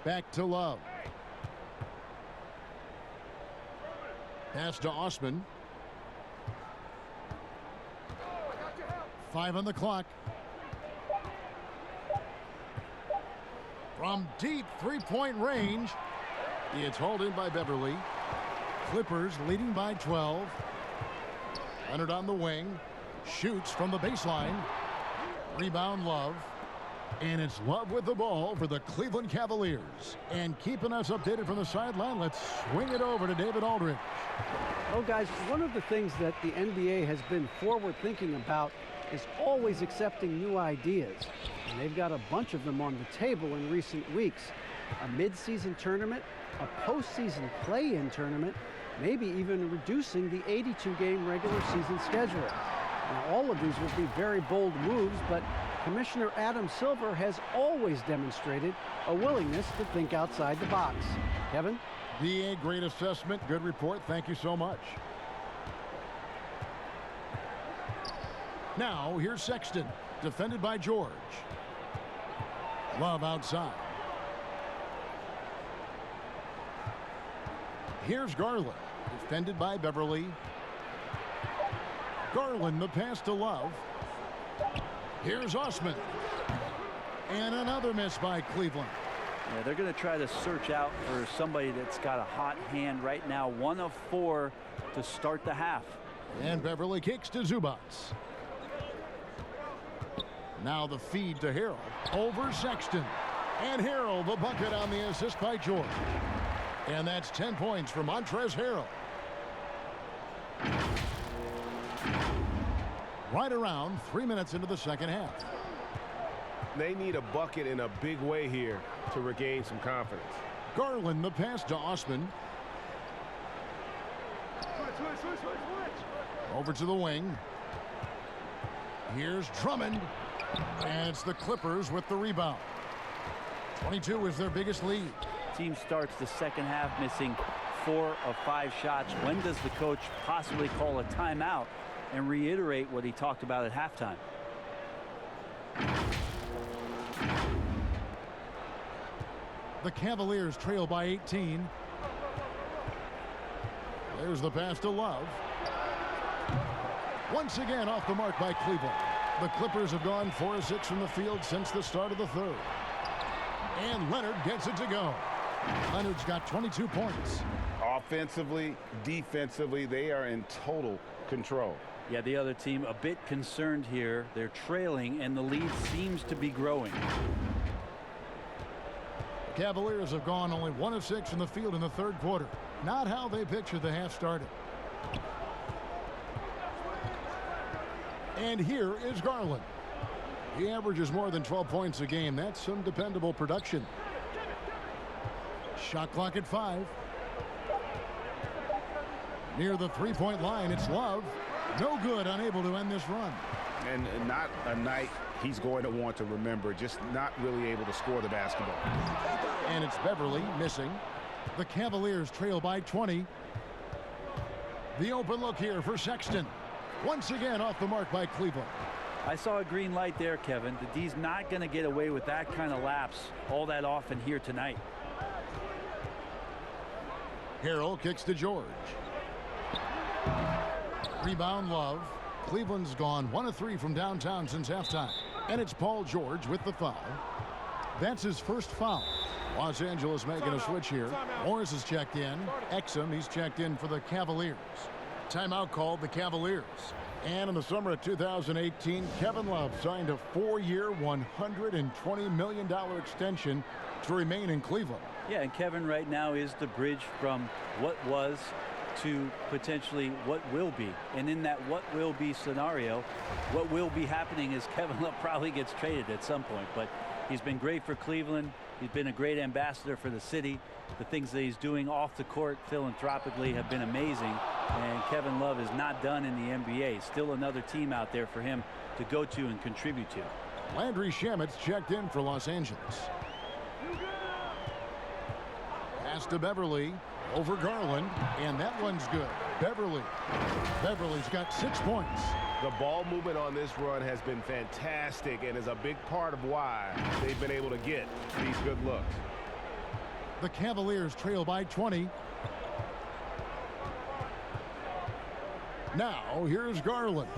Back to Love. Pass to Osman. 5 on the clock. From deep 3-point range. It's hauled in by Beverly. Clippers leading by 12. Leonard on the wing. Shoots from the baseline. Rebound Love. And it's Love with the ball for the Cleveland Cavaliers. And keeping us updated from the sideline, let's swing it over to David Aldridge. Well, guys, one of the things that the NBA has been forward thinking about is always accepting new ideas. And they've got a bunch of them on the table in recent weeks. A mid-season tournament, a postseason play-in tournament, maybe even reducing the 82-game regular season schedule. Now, all of these would be very bold moves, but Commissioner Adam Silver has always demonstrated a willingness to think outside the box. Kevin? DA, great assessment. Good report. Thank you so much. Now, here's Sexton, defended by George. Love outside. Here's Garland, defended by Beverly. Garland, the pass to Love. Here's Osman. And another miss by Cleveland. Yeah, they're going to try to search out for somebody that's got a hot hand right now. 1 of 4 to start the half. And Beverly kicks to Zubac. Now the feed to Harrell. Over Sexton. And Harrell, the bucket on the assist by George. And that's 10 points for Montrezl Harrell. Right around 3 minutes into the second half. They need a bucket in a big way here to regain some confidence. Garland, the pass to Osman. Over to the wing. Here's Drummond. And it's the Clippers with the rebound. 22 is their biggest lead. Team starts the second half missing 4 of 5 shots. When does the coach possibly call a timeout and reiterate what he talked about at halftime? The Cavaliers trail by 18. There's the pass to Love. Once again off the mark by Cleveland. The Clippers have gone 4 of 6 from the field since the start of the third. And Leonard gets it to go. Leonard's got 22 points. Offensively, defensively, they are in total control. Yeah, the other team a bit concerned here. They're trailing, and the lead seems to be growing. The Cavaliers have gone only 1 of 6 from the field in the third quarter. Not how they pictured the half started. And here is Garland. He averages more than 12 points a game. That's some dependable production. Shot clock at 5. Near the 3-point line, it's Love. No good, unable to end this run. And not a night he's going to want to remember, just not really able to score the basketball. And it's Beverly missing. The Cavaliers trail by 20. The open look here for Sexton. Once again off the mark by Cleveland. I saw a green light there, Kevin. The D's not going to get away with that kind of lapse all that often here tonight. Harrell kicks to George. Rebound Love. Cleveland's gone 1 of 3 from downtown since halftime. And it's Paul George with the foul. That's his first foul. Los Angeles making a switch here. Morris is checked in. Exum, he's checked in for the Cavaliers. Timeout called the Cavaliers. And in the summer of 2018, Kevin Love signed a 4-year, $120 million extension to remain in Cleveland. Yeah, and Kevin right now is the bridge from what was to potentially what will be. And in that what will be scenario, what will be happening is Kevin Love probably gets traded at some point. But he's been great for Cleveland. He's been a great ambassador for the city. The things that he's doing off the court philanthropically have been amazing. And Kevin Love is not done in the NBA. Still another team out there for him to go to and contribute to. Landry Shamet's checked in for Los Angeles. Pass to Beverly. Over Garland, and that one's good. Beverly's got 6 points. The ball movement on this run has been fantastic and is a big part of why they've been able to get these good looks. The Cavaliers trail by 20. Now, here's Garland.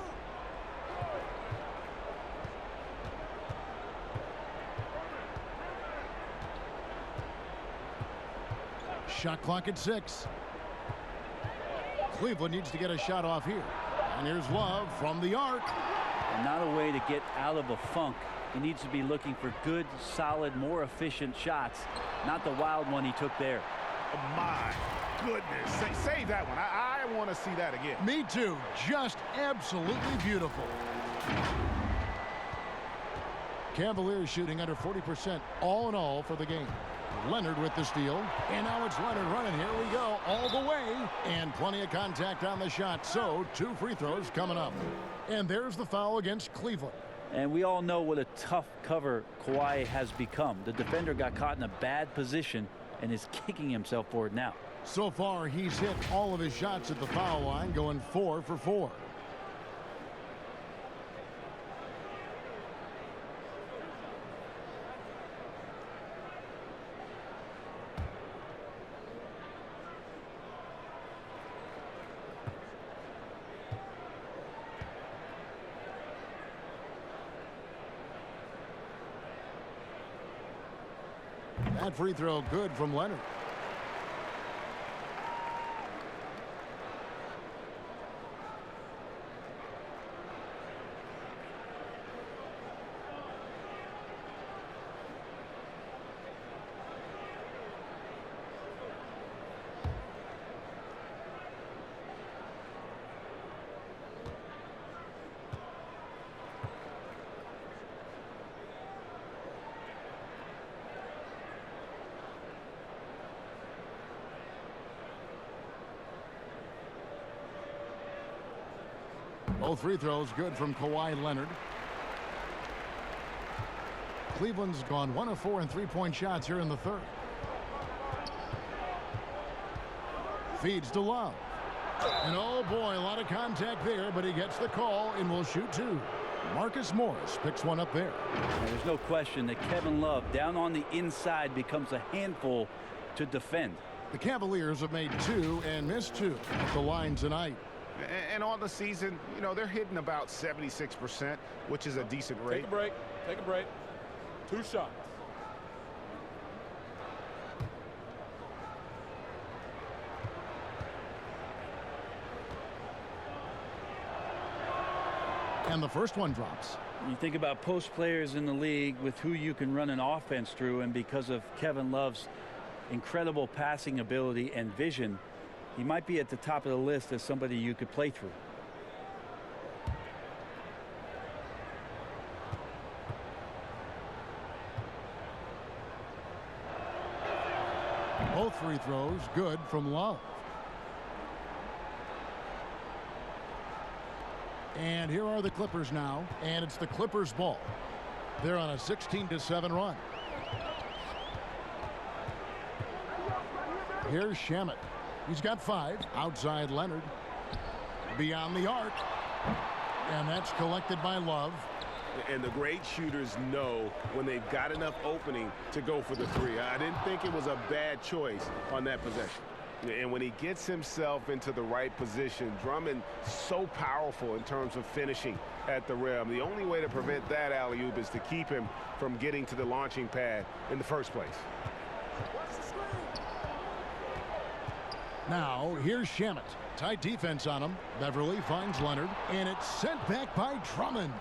Shot clock at 6. Cleveland needs to get a shot off here. And here's Love from the arc. And not a way to get out of a funk. He needs to be looking for good, solid, more efficient shots, not the wild one he took there. Oh my goodness. Save that one. I want to see that again. Me too. Just absolutely beautiful. Cavaliers shooting under 40% all in all for the game. Leonard with the steal, and now it's Leonard running. Here we go, all the way, and plenty of contact on the shot. So 2 free throws coming up, and there's the foul against Cleveland. And we all know what a tough cover Kawhi has become. The defender got caught in a bad position and is kicking himself for it now. So far, he's hit all of his shots at the foul line, going 4 for 4. That free throw good from Leonard. Both free throws good from Kawhi Leonard. Cleveland's gone 1 of 4 in three-point shots here in the third. Feeds to Love. And oh boy, a lot of contact there, but he gets the call and will shoot 2. Marcus Morris picks one up there. And there's no question that Kevin Love down on the inside becomes a handful to defend. The Cavaliers have made 2 and missed 2 at the line tonight. And on the season, you know, they're hitting about 76%, which is a decent rate. Take a break. Take a break. 2 shots. And the first one drops. You think about post players in the league with who you can run an offense through, and because of Kevin Love's incredible passing ability and vision, he might be at the top of the list as somebody you could play through. Both free throws good from Love. And here are the Clippers now, and it's the Clippers ball. They're on a 16-7 run. Here's Shamet. He's got 5. Outside Leonard. Beyond the arc. And that's collected by Love. And the great shooters know when they've got enough opening to go for the 3. I didn't think it was a bad choice on that possession. And when he gets himself into the right position, Drummond so powerful in terms of finishing at the rim. The only way to prevent that alley-oop is to keep him from getting to the launching pad in the first place. Now, here's Shamet. Tight defense on him. Beverly finds Leonard, and it's sent back by Drummond.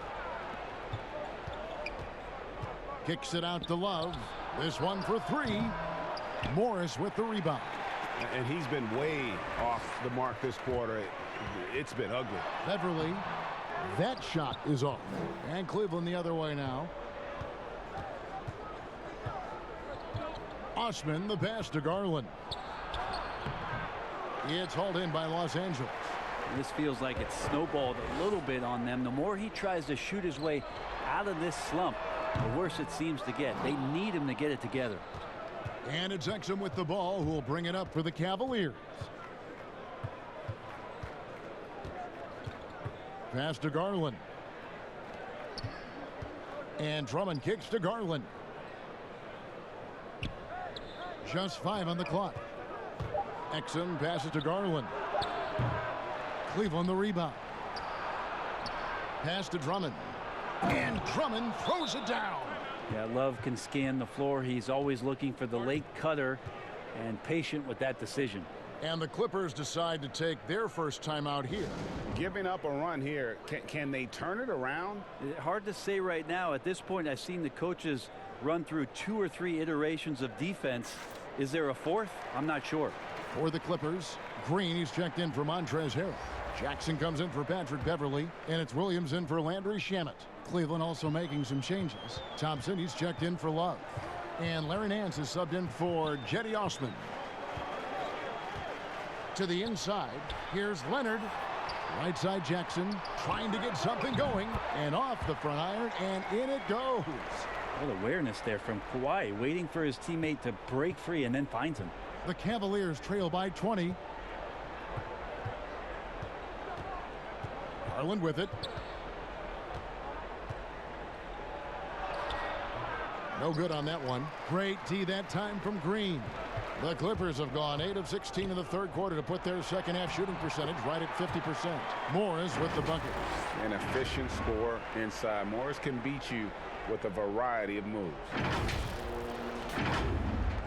Kicks it out to Love. This one for three. Morris with the rebound. And he's been way off the mark this quarter. It's been ugly. Beverly, that shot is off. And Cleveland the other way now. Osman, the pass to Garland. It's hauled in by Los Angeles. This feels like it's snowballed a little bit on them. The more he tries to shoot his way out of this slump, the worse it seems to get. They need him to get it together. And it's Exum with the ball, who will bring it up for the Cavaliers. Pass to Garland. And Drummond kicks to Garland. Just 5 on the clock. Exum passes to Garland. Cleveland the rebound. Pass to Drummond. And Drummond throws it down. Yeah, Love can scan the floor. He's always looking for the late cutter and patient with that decision. And the Clippers decide to take their first timeout here. Giving up a run here, can they turn it around? Hard to say right now. At this point, I've seen the coaches run through 2 or 3 iterations of defense. Is there a fourth? I'm not sure. For the Clippers, Green, he's checked in for Montrezl Harrell. Jackson comes in for Patrick Beverly, and it's Williams in for Landry Shamet. Cleveland also making some changes. Thompson, he's checked in for Love. And Larry Nance is subbed in for Jetty Osman. To the inside, here's Leonard. Right side Jackson trying to get something going, and off the front iron, and in it goes. What awareness there from Kawhi, waiting for his teammate to break free and then finds him. The Cavaliers trail by 20. Garland with it. No good on that one. Great D that time from Green. The Clippers have gone 8 of 16 in the third quarter to put their second half shooting percentage right at 50%. Morris with the bucket. An efficient score inside. Morris can beat you with a variety of moves.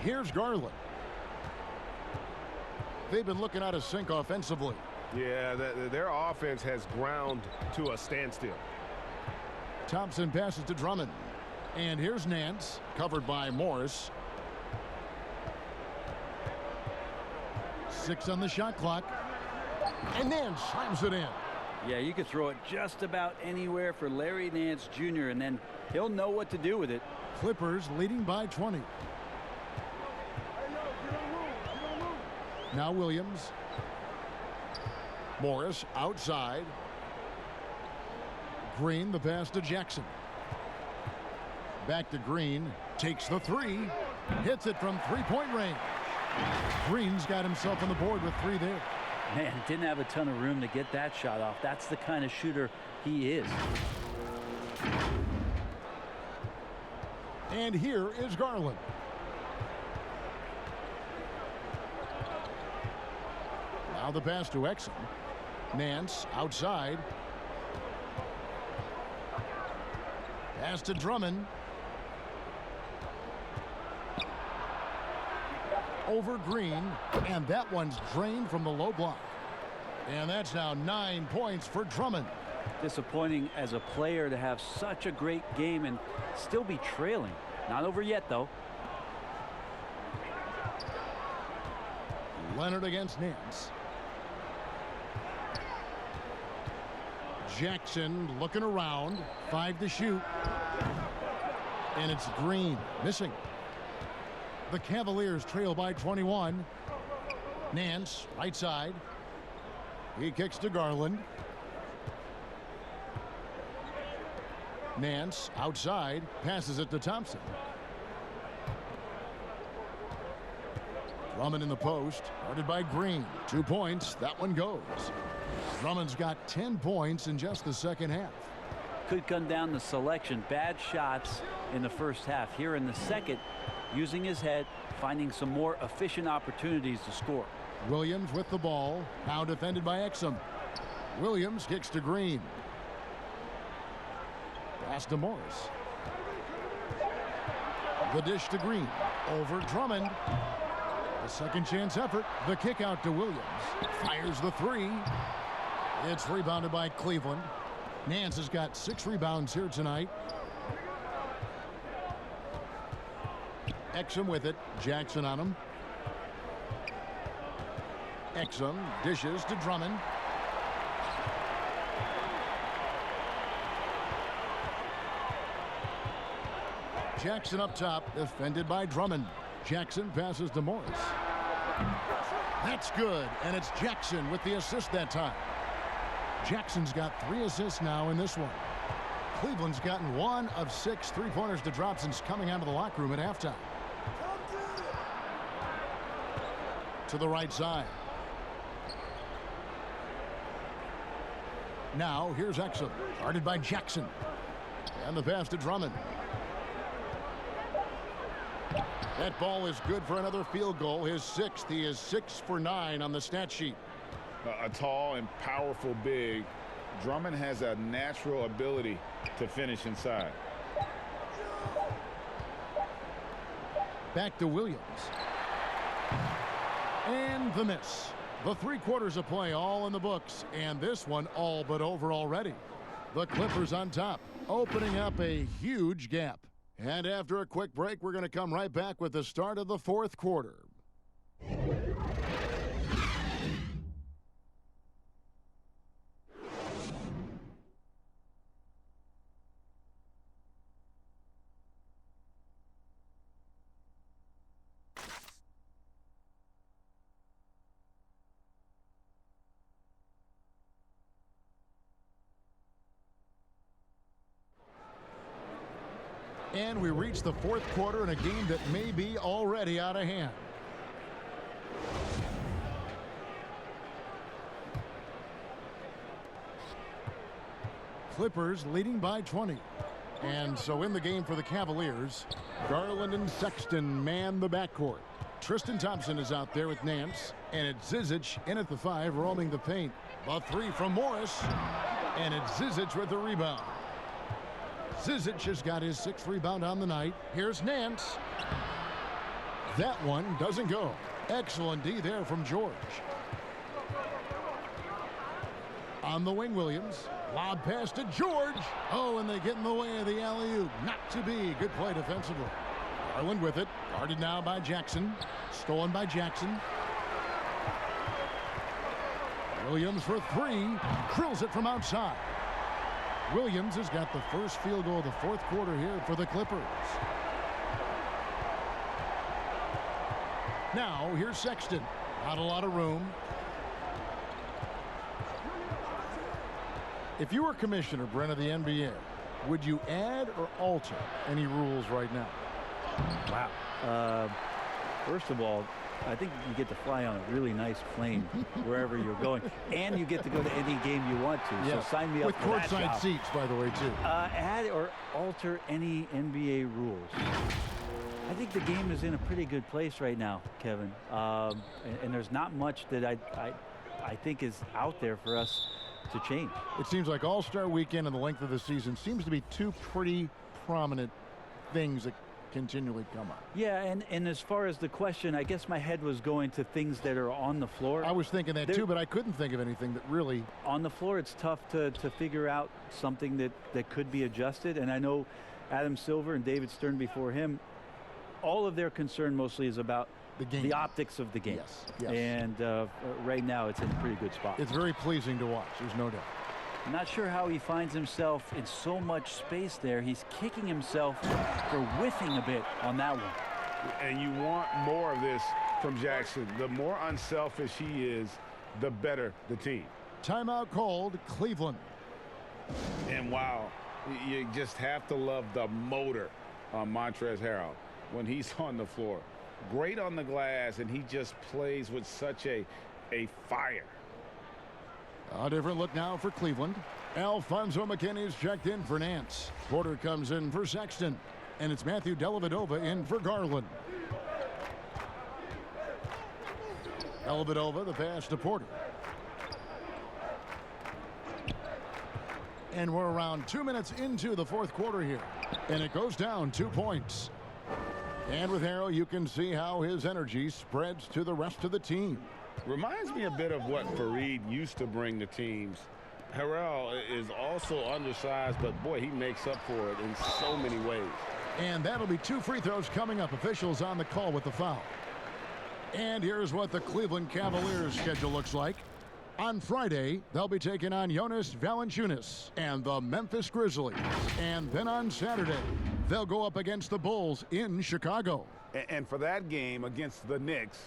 Here's Garland. They've been looking out of sync offensively. Yeah, their offense has ground to a standstill. Thompson passes to Drummond. And here's Nance, covered by Morris. 6 on the shot clock. And Nance slams it in. Yeah, you could throw it just about anywhere for Larry Nance Jr., and then he'll know what to do with it. Clippers leading by 20. Now Williams. Morris outside. Green, the pass to Jackson. Back to Green. Takes the 3. Hits it from three-point range. Green's got himself on the board with 3 there. Man, didn't have a ton of room to get that shot off. That's the kind of shooter he is. And here is Garland. Now the pass to Exum. Nance outside. Pass to Drummond. Over Green, and that one's drained from the low block. And that's now 9 points for Drummond. Disappointing as a player to have such a great game and still be trailing. Not over yet, though. Leonard against Nance. Jackson looking around. 5 to shoot. And it's Green missing. The Cavaliers trail by 21. Nance, right side. He kicks to Garland. Nance, outside, passes it to Thompson. Drummond in the post, guarded by Green. 2 points, that one goes. Drummond's got 10 points in just the second half. Could come down to selection. Bad shots in the first half. Here in the second, using his head, finding some more efficient opportunities to score. Williams with the ball, now defended by Exum. Williams kicks to Green. Pass to Morris. The dish to Green. Over Drummond. A second chance effort. The kick out to Williams. Fires the 3. It's rebounded by Cleveland. Nance has got 6 rebounds here tonight. Exum with it. Jackson on him. Exum dishes to Drummond. Jackson up top, defended by Drummond. Jackson passes to Morris. That's good, and it's Jackson with the assist that time. Jackson's got 3 assists now in this one. Cleveland's gotten 1 of 6 3-pointers to drop since coming out of the locker room at halftime. To the right side. Now here's Exum, guarded by Jackson. And the pass to Drummond. That ball is good for another field goal, his 6th. He is 6 for 9 on the stat sheet. A tall and powerful big. Drummond has a natural ability to finish inside. Back to Williams. And the miss. The 3 quarters of play all in the books, and this one all but over already. The Clippers on top, opening up a huge gap. And after a quick break, we're going to come right back with the start of the 4th quarter. And we reach the 4th quarter in a game that may be already out of hand. Clippers leading by 20. And so in the game for the Cavaliers, Garland and Sexton man the backcourt. Tristan Thompson is out there with Nance, and it's Zizic in at the 5, roaming the paint. A 3 from Morris, and it's Zizic with the rebound. Zizic has got his 6th rebound on the night. Here's Nance. That one doesn't go. Excellent D there from George. On the wing, Williams. Lob pass to George. Oh, and they get in the way of the alley-oop. Not to be. Good play defensively. Garland with it. Guarded now by Jackson. Stolen by Jackson. Williams for 3. Drills it from outside. Williams has got the first field goal of the 4th quarter here for the Clippers. Now, here's Sexton. Not a lot of room. If you were commissioner, Brent, of the NBA, would you add or alter any rules right now? Wow. First of all, I think you get to fly on a really nice plane wherever you're going, and you get to go to any game you want to. Yes. So sign me up with for that courtside job. seats, by the way, too. Add or alter any NBA rules. I think the game is in a pretty good place right now, Kevin. And there's not much that I think is out there for us to change. It seems like All-Star Weekend and the length of the season seems to be 2 pretty prominent things that continually come up. Yeah, and as far as the question, I guess my head was going to things that are on the floor. I was thinking that too, but I couldn't think of anything that really... On the floor, it's tough to figure out something that could be adjusted. And I know Adam Silver and David Stern before him, all of their concern mostly is about the game, the optics of the game. Yes. And right now, it's in a pretty good spot. It's very pleasing to watch, there's no doubt. I'm not sure how he finds himself in so much space there. He's kicking himself for whiffing a bit on that one. And you want more of this from Jackson. The more unselfish he is, the better the team. Timeout called, Cleveland. And wow, you just have to love the motor on Montrezl Harrell when he's on the floor. Great on the glass, and he just plays with such a fire. A different look now for Cleveland. Alfonso McKinney's checked in for Nance. Porter comes in for Sexton. And it's Matthew Dellavedova in for Garland. Dellavedova, the pass to Porter. And we're around 2 minutes into the 4th quarter here. And it goes down 2 points. And with Harrell, you can see how his energy spreads to the rest of the team. Reminds me a bit of what Fareed used to bring to teams. Harrell is also undersized, but boy, he makes up for it in so many ways. And that'll be 2 free throws coming up. Officials on the call with the foul. And here's what the Cleveland Cavaliers schedule looks like. On Friday, they'll be taking on Jonas Valanciunas and the Memphis Grizzlies. And then on Saturday, they'll go up against the Bulls in Chicago. And for that game against the Knicks,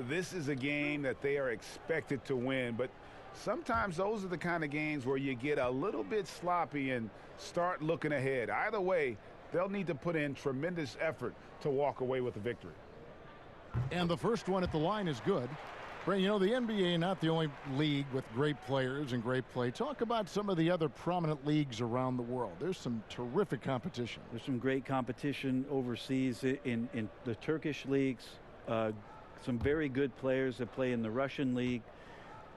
this is a game that they are expected to win. But sometimes those are the kind of games where you get a little bit sloppy and start looking ahead. Either way, they'll need to put in tremendous effort to walk away with a victory. And the first one at the line is good. Brent, you know, the NBA not the only league with great players and great play. Talk about some of the other prominent leagues around the world. There's some terrific competition. There's some great competition overseas in the Turkish leagues. Some very good players that play in the Russian league.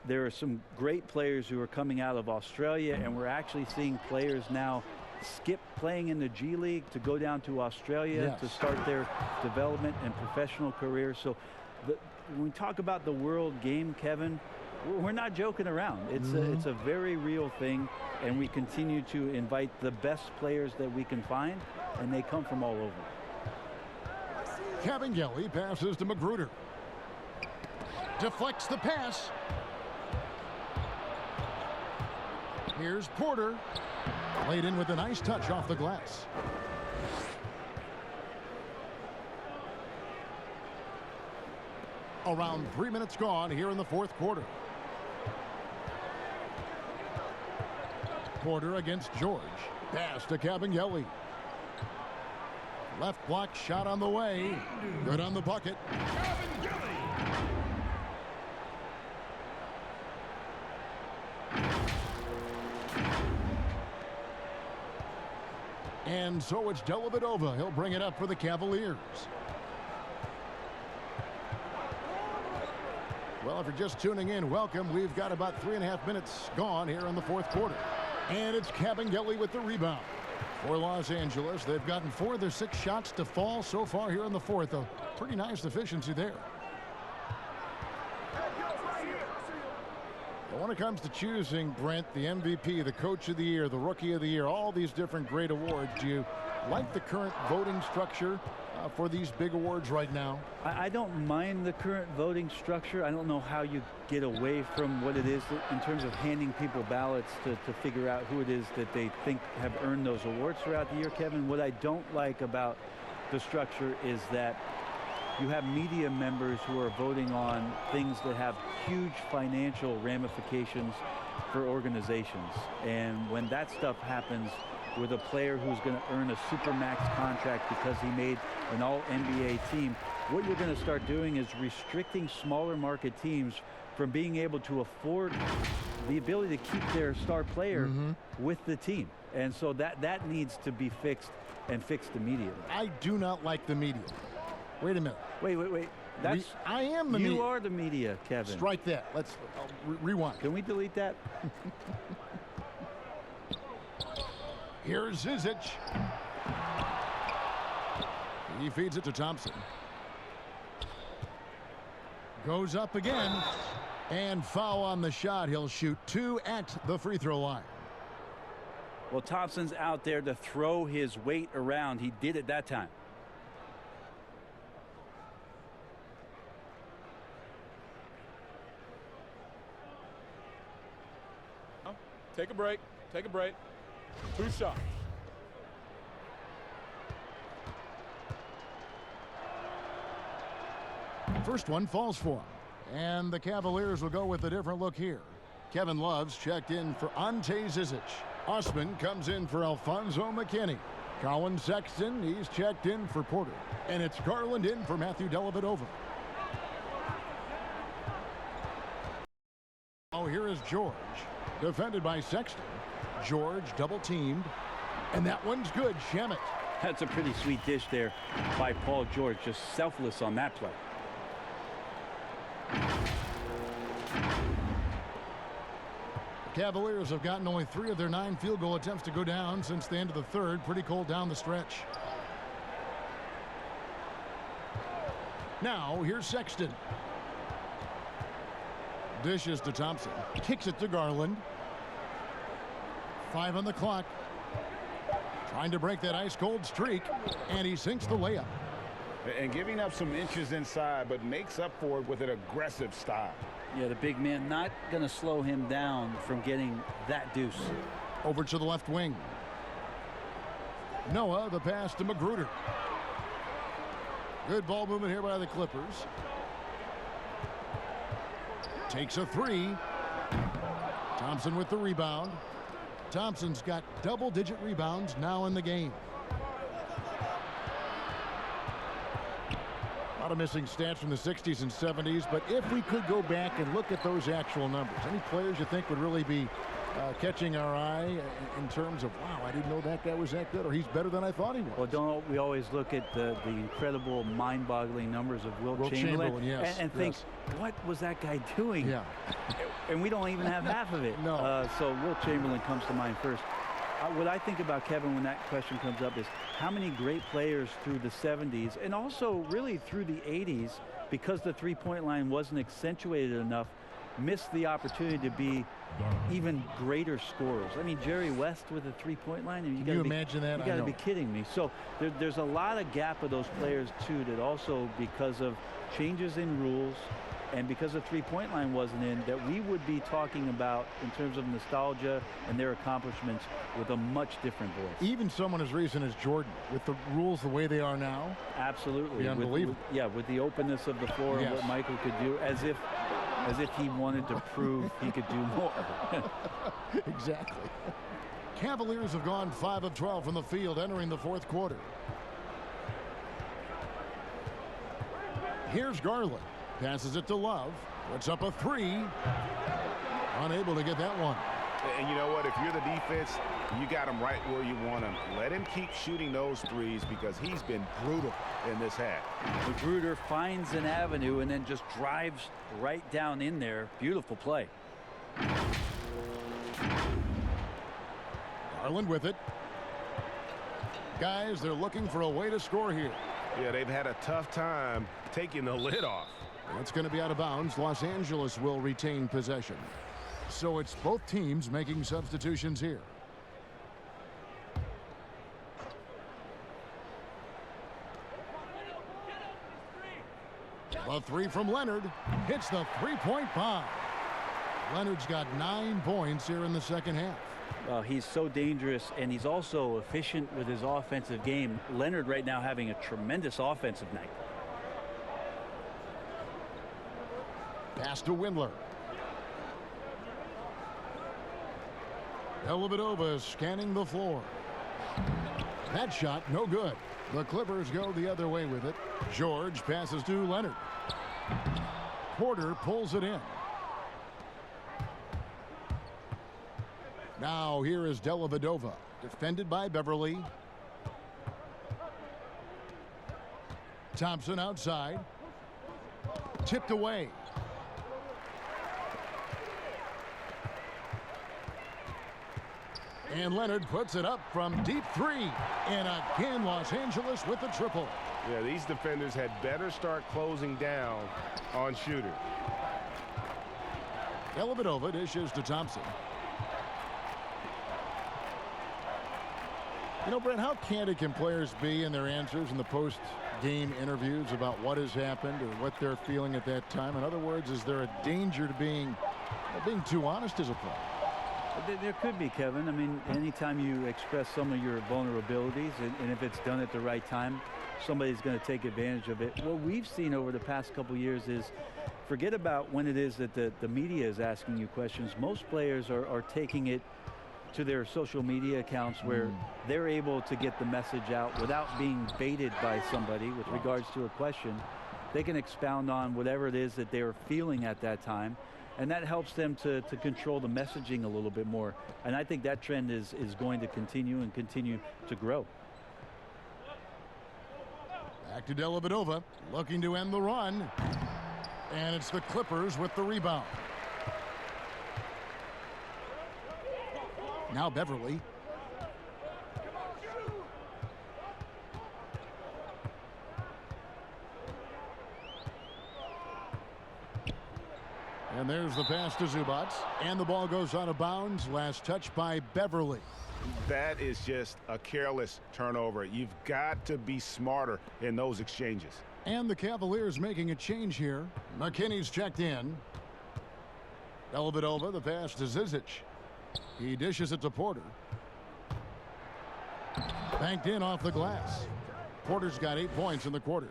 There are some great players who are coming out of Australia, and we're actually seeing players now skip playing in the G League to go down to Australia to start their development and professional careers. So when we talk about the world game, Kevin, we're not joking around. It's a very real thing, and we continue to invite the best players that we can find, and they come from all over. Cavaliers passes to Magruder. Deflects the pass. Here's Porter. Laid in with a nice touch off the glass. Around 3 minutes gone here in the fourth quarter. Porter against George. Pass to Cavaliers. Left block shot on the way. Good on the bucket. And so it's Dellavedova. He'll bring it up for the Cavaliers. Well, if you're just tuning in, welcome. We've got about 3.5 minutes gone here in the fourth quarter. And it's Cavaliers with the rebound. For Los Angeles, they've gotten 4 of their 6 shots to fall so far here in the fourth. A pretty nice efficiency there. But when it comes to choosing, Brent, the MVP, the Coach of the Year, the Rookie of the Year, all these different great awards, do you like the current voting structure for these big awards right now? I don't mind the current voting structure. I don't know how you get away from what it is in terms of handing people ballots to figure out who it is that they think have earned those awards throughout the year, Kevin. What I don't like about the structure is that you have media members who are voting on things that have huge financial ramifications for organizations. And when that stuff happens with a player who's going to earn a supermax contract because he made an all-NBA team, what you're going to start doing is restricting smaller market teams from being able to afford the ability to keep their star player with the team. And so that needs to be fixed, and fixed immediately. I do not like the media. Wait a minute. Wait. I am the media. You are the media, Kevin. Strike that. Let's rewind. Can we delete that? Here's Zizic. He feeds it to Thompson. Goes up again. And foul on the shot. He'll shoot 2 at the free throw line. Well, Thompson's out there to throw his weight around. He did it that time. Take a break. Take a break. 2 shots. First one falls for him. And the Cavaliers will go with a different look here. Kevin Love's checked in for Ante Zizic. Osman comes in for Alfonso McKinney. Colin Sexton, he's checked in for Porter. And it's Garland in for Matthew Dellavedova. Oh, here is George. Defended by Sexton. George double teamed. And that one's good. Shamet. That's a pretty sweet dish there by Paul George. Just selfless on that play. The Cavaliers have gotten only 3 of their 9 field goal attempts to go down since the end of the third. Pretty cold down the stretch. Now here's Sexton. Dishes to Thompson. Kicks it to Garland. 5 on the clock. Trying to break that ice-cold streak, and he sinks the layup. And giving up some inches inside, but makes up for it with an aggressive style. Yeah, the big man not going to slow him down from getting that deuce. Over to the left wing. Noah, the pass to Magruder. Good ball movement here by the Clippers. Takes a three. Thompson with the rebound. Thompson's got double-digit rebounds now in the game. A lot of missing stats from the 60s and 70s, but if we could go back and look at those actual numbers, any players you think would really be catching our eye in terms of, wow, I didn't know that guy was that good, or he's better than I thought he was? Well, don't we always look at the incredible, mind-boggling numbers of Wilt Chamberlain yes, and think, what was that guy doing? Yeah. And we don't even have half of it. No. So Wilt Chamberlain comes to mind first. What I think about Kevin when that question comes up is how many great players through the 70s and also really through the 80s, because the three-point line wasn't accentuated enough, missed the opportunity to be even greater scorers. I mean, Jerry West with a three-point line. Can you imagine that? You got to be kidding me. So there's a lot of gap of those players too, that also because of changes in rules and because the three-point line wasn't in, that we would be talking about in terms of nostalgia and their accomplishments with a much different voice. Even someone as recent as Jordan, with the rules the way they are now. Absolutely. Unbelievable. With the openness of the floor and what Michael could do, as if he wanted to prove he could do more. Exactly. Cavaliers have gone 5 of 12 from the field entering the fourth quarter. Here's Garland. Passes it to Love. Puts up a three. Unable to get that one. And you know what? If you're the defense, you got him right where you want him. Let him keep shooting those threes because he's been brutal in this half. Magruder finds an avenue and then just drives right down in there. Beautiful play. Garland with it. Guys, they're looking for a way to score here. Yeah, they've had a tough time taking the lid off. That's going to be out of bounds. Los Angeles will retain possession. So it's both teams making substitutions here. A three from Leonard. Hits the three-point bomb. Leonard's got 9 points here in the second half. He's so dangerous, and he's also efficient with his offensive game. Leonard right now having a tremendous offensive night. Pass to Windler. Dellavedova scanning the floor. That shot no good. The Clippers go the other way with it. George passes to Leonard. Porter pulls it in. Now here is Dellavedova, defended by Beverly. Thompson outside. Tipped away. And Leonard puts it up from deep three. And again, Los Angeles with the triple. Yeah, these defenders had better start closing down on shooter. Dellavedova dishes to Thompson. You know, Brent, how candid can players be in their answers in the post-game interviews about what has happened or what they're feeling at that time? In other words, is there a danger to being too honest as a player? There could be, Kevin. I mean, anytime you express some of your vulnerabilities, and if it's done at the right time, somebody's going to take advantage of it. What we've seen over the past couple years is, forget about when it is that the media is asking you questions. Most players are taking it to their social media accounts where they're able to get the message out without being baited by somebody with regards to a question. They can expound on whatever it is that they're feeling at that time, and that helps them to control the messaging a little bit more. And I think that trend is going to continue and continue to grow. Back to Dellavedova, looking to end the run. And it's the Clippers with the rebound. Now Beverly. And there's the pass to Zubats. And the ball goes out of bounds. Last touch by Beverly. That is just a careless turnover. You've got to be smarter in those exchanges. And the Cavaliers making a change here. McKinney's checked in. Dellavedova, the pass to Zizic. He dishes it to Porter. Banked in off the glass. Porter's got 8 points in the quarter.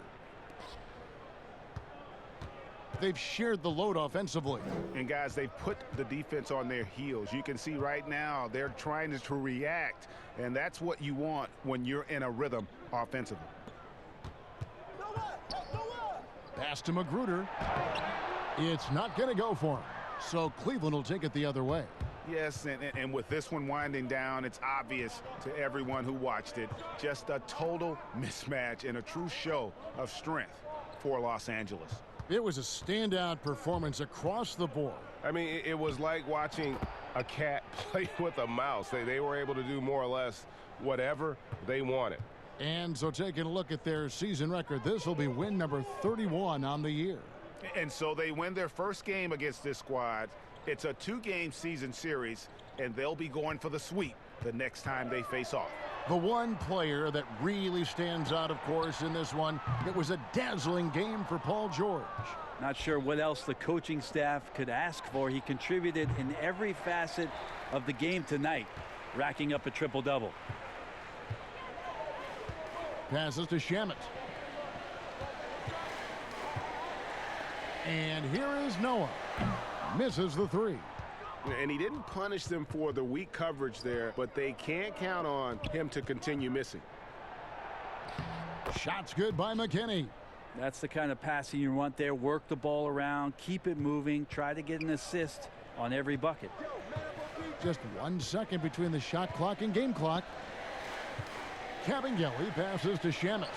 They've shared the load offensively. And guys, they've put the defense on their heels. You can see right now they're trying to react, and that's what you want when you're in a rhythm offensively. Pass to Magruder. It's not going to go for him. So Cleveland will take it the other way. Yes, and with this one winding down, it's obvious to everyone who watched it. Just a total mismatch and a true show of strength for Los Angeles. It was a standout performance across the board. I mean, it was like watching a cat play with a mouse. They were able to do more or less whatever they wanted. And so taking a look at their season record, this will be win number 31 on the year. And so they win their first game against this squad. It's a 2-game season series, and they'll be going for the sweep the next time they face off. The one player that really stands out, of course, in this one, it was a dazzling game for Paul George. Not sure what else the coaching staff could ask for. He contributed in every facet of the game tonight, racking up a triple-double. Passes to Shamet. And here is Noah. Misses the 3. And he didn't punish them for the weak coverage there, but they can't count on him to continue missing. Shot's good by McKinney. That's the kind of passing you want there. Work the ball around, keep it moving, try to get an assist on every bucket. Just 1 second between the shot clock and game clock. Cavaliers passes to Shamet.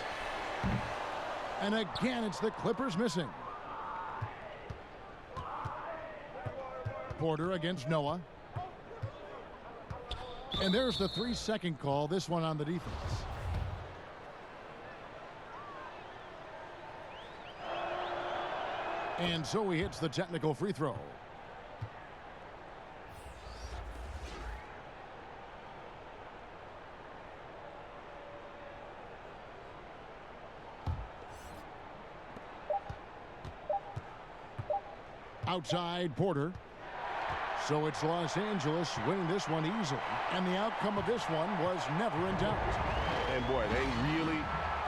And again, it's the Clippers missing. Porter against Noah. And there's the 3-second call, this one on the defense. And so he hits the technical free throw. Outside Porter. So it's Los Angeles winning this one easily. And the outcome of this one was never in doubt. And boy, they really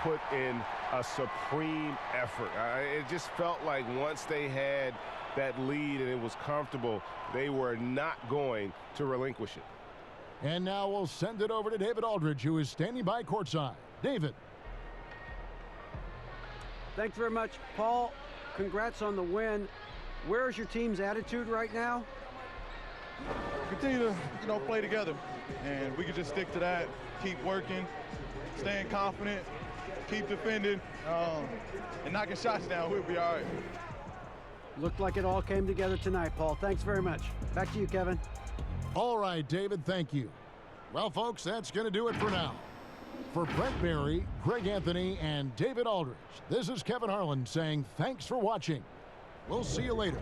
put in a supreme effort. It just felt like once they had that lead and it was comfortable, they were not going to relinquish it. And now we'll send it over to David Aldridge, who is standing by courtside. David. Thanks very much, Paul. Congrats on the win. Where's your team's attitude right now? Continue to, play together, and we can just stick to that, keep working, staying confident, keep defending, and knocking shots down. We'll be all right. Looked like it all came together tonight, Paul. Thanks very much. Back to you, Kevin. All right, David, thank you. Well, folks, that's going to do it for now. For Brent Barry, Greg Anthony, and David Aldridge, this is Kevin Harlan saying thanks for watching. We'll see you later.